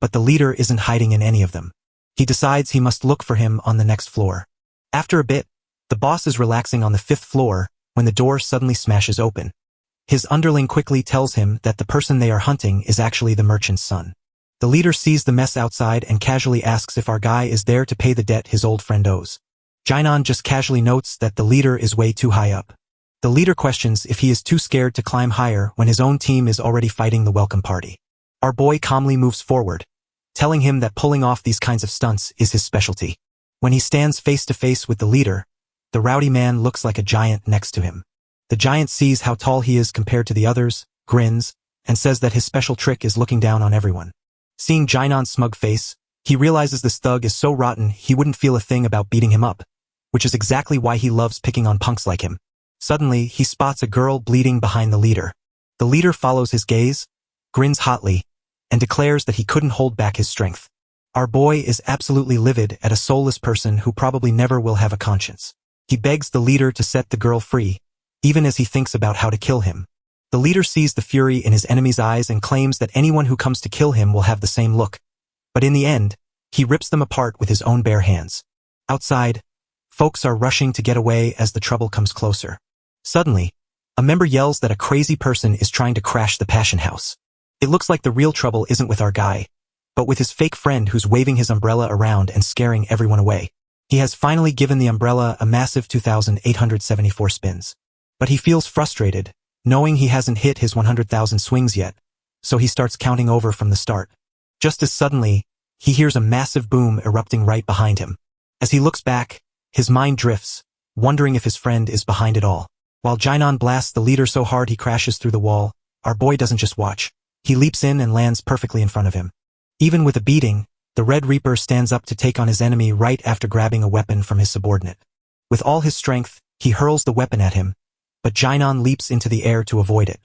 but the leader isn't hiding in any of them. He decides he must look for him on the next floor. After a bit, the boss is relaxing on the 5th floor when the door suddenly smashes open. His underling quickly tells him that the person they are hunting is actually the merchant's son. The leader sees the mess outside and casually asks if our guy is there to pay the debt his old friend owes. Jinan just casually notes that the leader is way too high up. The leader questions if he is too scared to climb higher when his own team is already fighting the welcome party. Our boy calmly moves forward, telling him that pulling off these kinds of stunts is his specialty. When he stands face to face with the leader, the rowdy man looks like a giant next to him. The giant sees how tall he is compared to the others, grins, and says that his special trick is looking down on everyone. Seeing Jinan's smug face, he realizes this thug is so rotten he wouldn't feel a thing about beating him up, which is exactly why he loves picking on punks like him. Suddenly, he spots a girl bleeding behind the leader. The leader follows his gaze, grins hotly, and declares that he couldn't hold back his strength. Our boy is absolutely livid at a soulless person who probably never will have a conscience. He begs the leader to set the girl free, even as he thinks about how to kill him. The leader sees the fury in his enemy's eyes and claims that anyone who comes to kill him will have the same look. But in the end, he rips them apart with his own bare hands. Outside, folks are rushing to get away as the trouble comes closer. Suddenly, a member yells that a crazy person is trying to crash the Passion House. It looks like the real trouble isn't with our guy, but with his fake friend who's waving his umbrella around and scaring everyone away. He has finally given the umbrella a massive 2,874 spins. But he feels frustrated, knowing he hasn't hit his 100,000 swings yet, so he starts counting over from the start. Just as suddenly, he hears a massive boom erupting right behind him. As he looks back, his mind drifts, wondering if his friend is behind it all. While Jinan blasts the leader so hard he crashes through the wall, our boy doesn't just watch. He leaps in and lands perfectly in front of him. Even with a beating, the Red Reaper stands up to take on his enemy right after grabbing a weapon from his subordinate. With all his strength, he hurls the weapon at him, but Jinan leaps into the air to avoid it.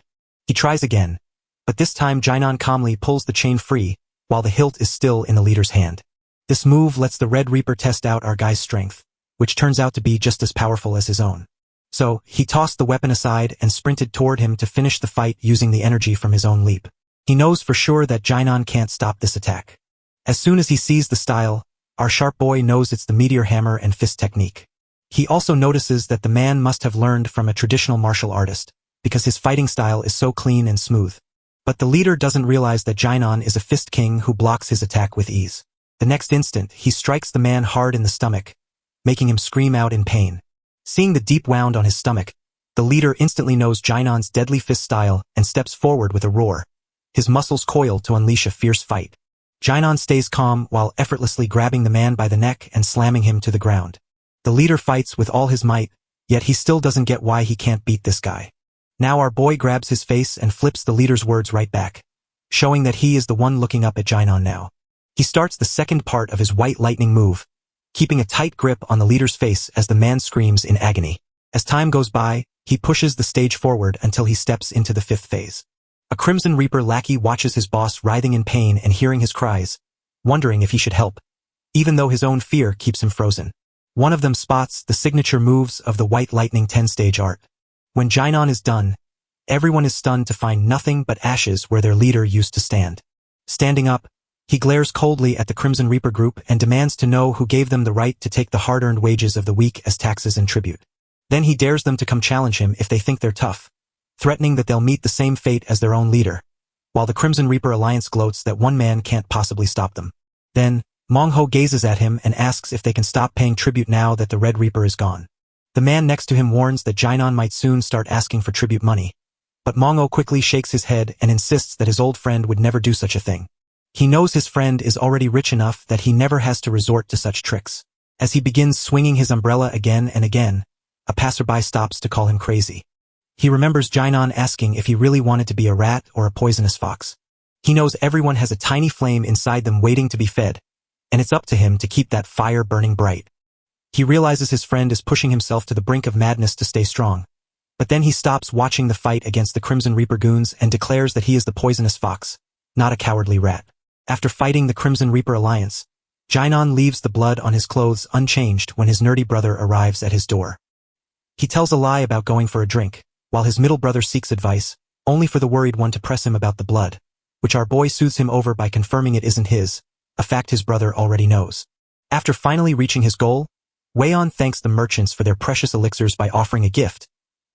He tries again, but this time Jinan calmly pulls the chain free, while the hilt is still in the leader's hand. This move lets the Red Reaper test out our guy's strength, which turns out to be just as powerful as his own. So, he tossed the weapon aside and sprinted toward him to finish the fight using the energy from his own leap. He knows for sure that Jinan can't stop this attack. As soon as he sees the style, our sharp boy knows it's the meteor hammer and fist technique. He also notices that the man must have learned from a traditional martial artist, because his fighting style is so clean and smooth. But the leader doesn't realize that Jinan is a fist king who blocks his attack with ease. The next instant, he strikes the man hard in the stomach, making him scream out in pain. Seeing the deep wound on his stomach, the leader instantly knows Jinan's deadly fist style and steps forward with a roar. His muscles coil to unleash a fierce fight. Jinan stays calm while effortlessly grabbing the man by the neck and slamming him to the ground. The leader fights with all his might, yet he still doesn't get why he can't beat this guy. Now our boy grabs his face and flips the leader's words right back, showing that he is the one looking up at Jinan now. He starts the second part of his white lightning move, keeping a tight grip on the leader's face as the man screams in agony. As time goes by, he pushes the stage forward until he steps into the 5th phase. A Crimson Reaper lackey watches his boss writhing in pain and hearing his cries, wondering if he should help, even though his own fear keeps him frozen. One of them spots the signature moves of the White Lightning 10-stage art. When Jinan is done, everyone is stunned to find nothing but ashes where their leader used to stand. Standing up, he glares coldly at the Crimson Reaper group and demands to know who gave them the right to take the hard-earned wages of the weak as taxes and tribute. Then he dares them to come challenge him if they think they're tough, threatening that they'll meet the same fate as their own leader, while the Crimson Reaper Alliance gloats that one man can't possibly stop them. Then, Mongho gazes at him and asks if they can stop paying tribute now that the Red Reaper is gone. The man next to him warns that Jinan might soon start asking for tribute money, but Mongho quickly shakes his head and insists that his old friend would never do such a thing. He knows his friend is already rich enough that he never has to resort to such tricks. As he begins swinging his umbrella again and again, a passerby stops to call him crazy. He remembers Jinan asking if he really wanted to be a rat or a poisonous fox. He knows everyone has a tiny flame inside them waiting to be fed, and it's up to him to keep that fire burning bright. He realizes his friend is pushing himself to the brink of madness to stay strong, but then he stops watching the fight against the Crimson Reaper goons and declares that he is the poisonous fox, not a cowardly rat. After fighting the Crimson Reaper Alliance, Jinon leaves the blood on his clothes unchanged when his nerdy brother arrives at his door. He tells a lie about going for a drink, while his middle brother seeks advice, only for the worried one to press him about the blood, which our boy soothes him over by confirming it isn't his, a fact his brother already knows. After finally reaching his goal, Wei-on thanks the merchants for their precious elixirs by offering a gift,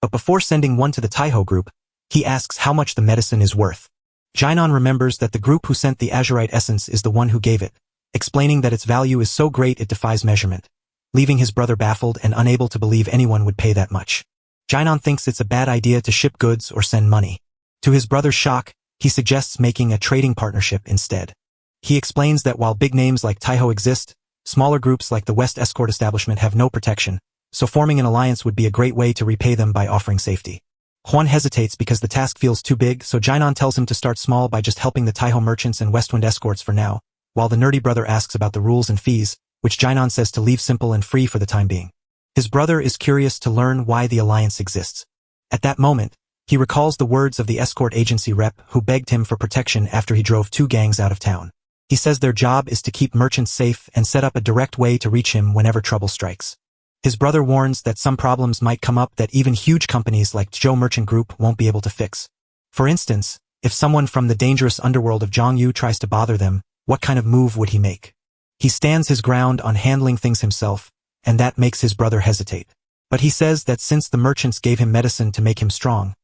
but before sending one to the Taiho group, he asks how much the medicine is worth. Jinon remembers that the group who sent the azurite essence is the one who gave it, explaining that its value is so great it defies measurement, leaving his brother baffled and unable to believe anyone would pay that much. Jinon thinks it's a bad idea to ship goods or send money. To his brother's shock, he suggests making a trading partnership instead. He explains that while big names like Taiho exist, smaller groups like the West Escort Establishment have no protection, so forming an alliance would be a great way to repay them by offering safety. Huan hesitates because the task feels too big, so Jinon tells him to start small by just helping the Taiho merchants and Westwind escorts for now, while the nerdy brother asks about the rules and fees, which Jinon says to leave simple and free for the time being. His brother is curious to learn why the alliance exists. At that moment, he recalls the words of the escort agency rep who begged him for protection after he drove 2 gangs out of town. He says their job is to keep merchants safe and set up a direct way to reach him whenever trouble strikes. His brother warns that some problems might come up that even huge companies like Zhou Merchant Group won't be able to fix. For instance, if someone from the dangerous underworld of Zhongyu tries to bother them, what kind of move would he make? He stands his ground on handling things himself, and that makes his brother hesitate. But he says that since the merchants gave him medicine to make him strong,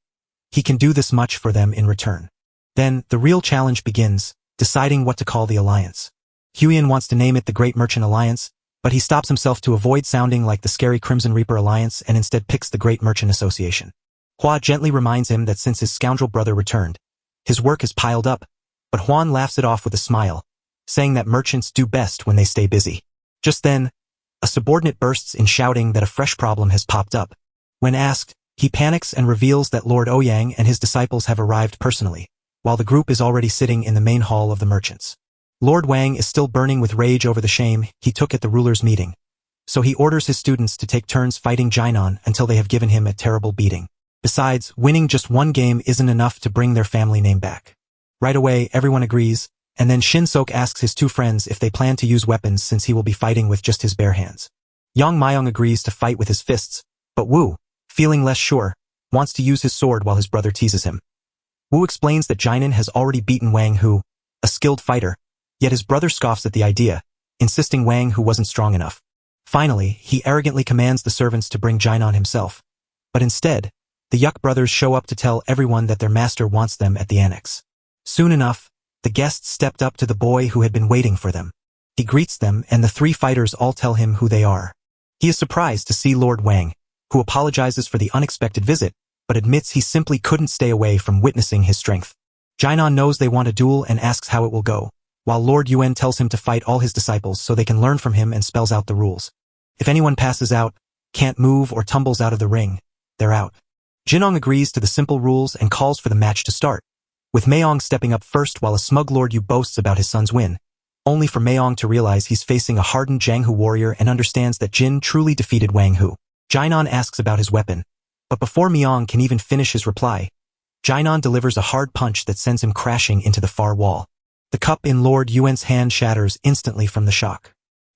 he can do this much for them in return. Then, the real challenge begins, deciding what to call the alliance. Huion wants to name it the Great Merchant Alliance, but he stops himself to avoid sounding like the scary Crimson Reaper Alliance and instead picks the Great Merchant Association. Hua gently reminds him that since his scoundrel brother returned, his work is piled up, but Huan laughs it off with a smile, saying that merchants do best when they stay busy. Just then, a subordinate bursts in shouting that a fresh problem has popped up. When asked, he panics and reveals that Lord Ouyang and his disciples have arrived personally, while the group is already sitting in the main hall of the merchants. Lord Wang is still burning with rage over the shame he took at the ruler's meeting, so he orders his students to take turns fighting Jinon until they have given him a terrible beating. Besides, winning just one game isn't enough to bring their family name back. Right away, everyone agrees, and then Shin-sok asks his 2 friends if they plan to use weapons since he will be fighting with just his bare hands. Yang Myung agrees to fight with his fists, but Wu, feeling less sure, wants to use his sword while his brother teases him. Wu explains that Jinon has already beaten Wang Hu, a skilled fighter, yet his brother scoffs at the idea, insisting Wang Hu wasn't strong enough. Finally, he arrogantly commands the servants to bring Jinon himself. But instead, the Yuk brothers show up to tell everyone that their master wants them at the annex. Soon enough, the guests stepped up to the boy who had been waiting for them. He greets them and the 3 fighters all tell him who they are. He is surprised to see Lord Wang, who apologizes for the unexpected visit, but admits he simply couldn't stay away from witnessing his strength. Jinon knows they want a duel and asks how it will go, while Lord Yuan tells him to fight all his disciples so they can learn from him and spells out the rules. If anyone passes out, can't move or tumbles out of the ring, they're out. Jinong agrees to the simple rules and calls for the match to start, with Mayong stepping up first while a smug Lord Yu boasts about his son's win, only for Mayong to realize he's facing a hardened Jianghu warrior and understands that Jin truly defeated Wang Hu. Jinon asks about his weapon, but before Mayong can even finish his reply, Jinon delivers a hard punch that sends him crashing into the far wall. The cup in Lord Yuan's hand shatters instantly from the shock.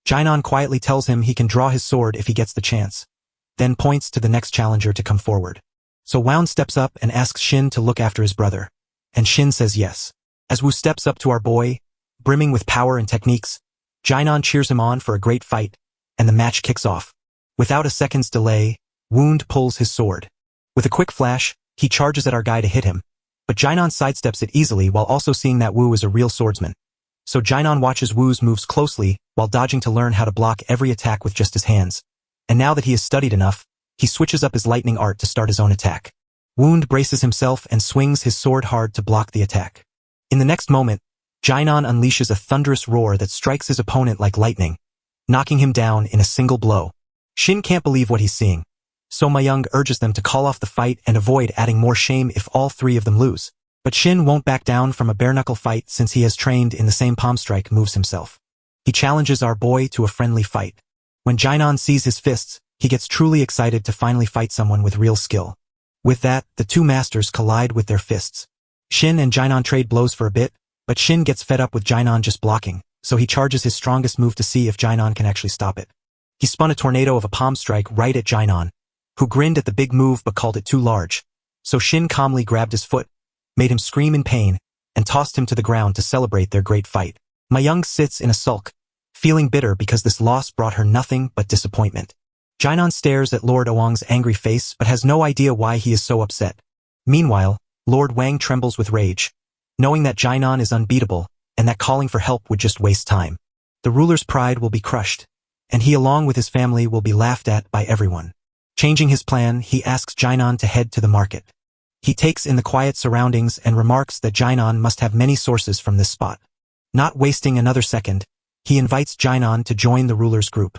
Jinon quietly tells him he can draw his sword if he gets the chance, then points to the next challenger to come forward. So Woun steps up and asks Shin to look after his brother, and Shin says yes. As Wu steps up to our boy, brimming with power and techniques, Jinon cheers him on for a great fight, and the match kicks off. Without a second's delay, Wound pulls his sword. With a quick flash, he charges at our guy to hit him, but Jinon sidesteps it easily while also seeing that Wu is a real swordsman. So Jinon watches Wu's moves closely while dodging to learn how to block every attack with just his hands. And now that he has studied enough, he switches up his lightning art to start his own attack. Wound braces himself and swings his sword hard to block the attack. In the next moment, Jinon unleashes a thunderous roar that strikes his opponent like lightning, knocking him down in a single blow. Shin can't believe what he's seeing, so Mayung urges them to call off the fight and avoid adding more shame if all 3 of them lose. But Shin won't back down from a bare-knuckle fight since he has trained in the same palm strike moves himself. He challenges our boy to a friendly fight. When Jinon sees his fists, he gets truly excited to finally fight someone with real skill. With that, the 2 masters collide with their fists. Shin and Jinon trade blows for a bit, But Shin gets fed up with Jainan just blocking, so he charges his strongest move to see if Jainan can actually stop it. He spun a tornado of a palm strike right at Jainan, who grinned at the big move but called it too large. So Shin calmly grabbed his foot, made him scream in pain, and tossed him to the ground to celebrate their great fight. Mayung sits in a sulk, feeling bitter because this loss brought her nothing but disappointment. Jainan stares at Lord Oang's angry face but has no idea why he is so upset. Meanwhile, Lord Wang trembles with rage, knowing that Jainan is unbeatable and that calling for help would just waste time. The ruler's pride will be crushed, and he along with his family will be laughed at by everyone. Changing his plan, he asks Jainan to head to the market. He takes in the quiet surroundings and remarks that Jainan must have many sources from this spot. Not wasting another second, he invites Jainan to join the ruler's group.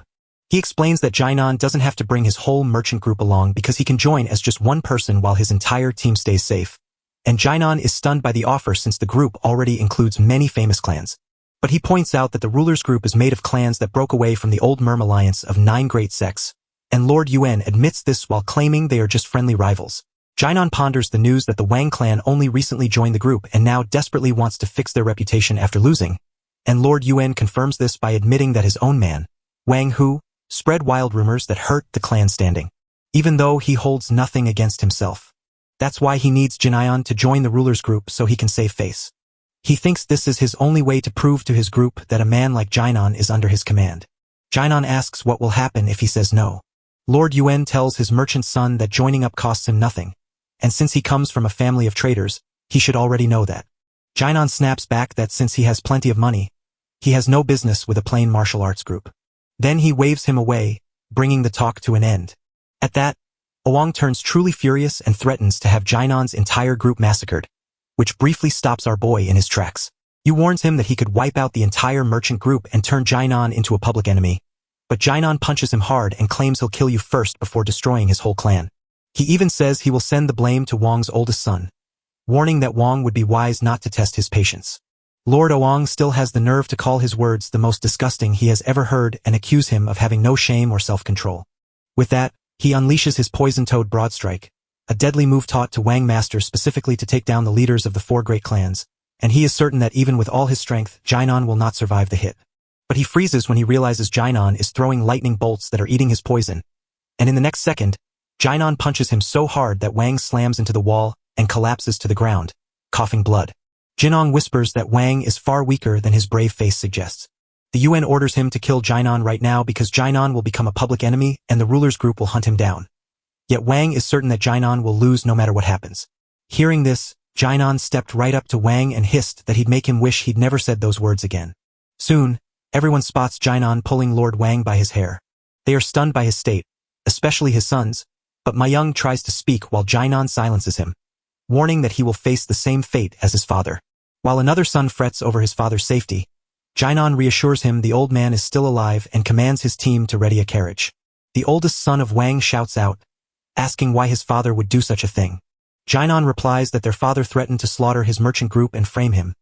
He explains that Jainan doesn't have to bring his whole merchant group along because he can join as just one person while his entire team stays safe. And Jainan is stunned by the offer since the group already includes many famous clans. But he points out that the ruler's group is made of clans that broke away from the old Merm alliance of 9 great sects, and Lord Yuan admits this while claiming they are just friendly rivals. Jainan ponders the news that the Wang clan only recently joined the group and now desperately wants to fix their reputation after losing, and Lord Yuan confirms this by admitting that his own man, Wang Hu, spread wild rumors that hurt the clan standing, even though he holds nothing against himself. That's why he needs Jinayan to join the ruler's group so he can save face. He thinks this is his only way to prove to his group that a man like Jainan is under his command. Jainan asks what will happen if he says no. Lord Yuan tells his merchant son that joining up costs him nothing, and since he comes from a family of traders, he should already know that. Jainan snaps back that since he has plenty of money, he has no business with a plain martial arts group. Then he waves him away, bringing the talk to an end. At that, Oang turns truly furious and threatens to have Jainan's entire group massacred, which briefly stops our boy in his tracks. He warns him that he could wipe out the entire merchant group and turn Jainan into a public enemy, but Jainan punches him hard and claims he'll kill you first before destroying his whole clan. He even says he will send the blame to Wang's oldest son, warning that Wang would be wise not to test his patience. Lord Oang still has the nerve to call his words the most disgusting he has ever heard and accuse him of having no shame or self-control. With that, he unleashes his poison-toed broadstrike, a deadly move taught to Wang masters specifically to take down the leaders of the 4 great clans, and he is certain that even with all his strength, Jainan will not survive the hit. But he freezes when he realizes Jainan is throwing lightning bolts that are eating his poison, and in the next second, Jainan punches him so hard that Wang slams into the wall and collapses to the ground, coughing blood. Jinong whispers that Wang is far weaker than his brave face suggests. The UN orders him to kill Jainan right now because Jainan will become a public enemy and the ruler's group will hunt him down. Yet Wang is certain that Jainan will lose no matter what happens. Hearing this, Jainan stepped right up to Wang and hissed that he'd make him wish he'd never said those words again. Soon, everyone spots Jainan pulling Lord Wang by his hair. They are stunned by his state, especially his sons, but Mayung tries to speak while Jainan silences him, warning that he will face the same fate as his father. While another son frets over his father's safety, Jainan reassures him the old man is still alive and commands his team to ready a carriage. The oldest son of Wang shouts out, asking why his father would do such a thing. Jainan replies that their father threatened to slaughter his merchant group and frame him,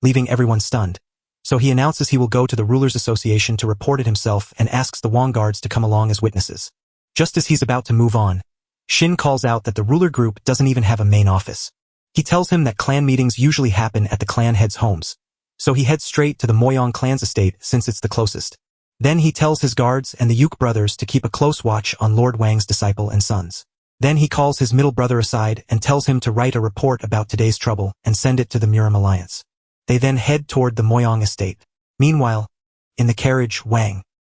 leaving everyone stunned. So he announces he will go to the Rulers Association to report it himself and asks the Wang guards to come along as witnesses. Just as he's about to move on, Shin calls out that the ruler group doesn't even have a main office. He tells him that clan meetings usually happen at the clan heads' homes, so he heads straight to the Moyong clan's estate since it's the closest. Then he tells his guards and the Yuk brothers to keep a close watch on Lord Wang's disciple and sons. Then he calls his middle brother aside and tells him to write a report about today's trouble and send it to the Muram Alliance. They then head toward the Moyong estate. Meanwhile, in the carriage, Wang,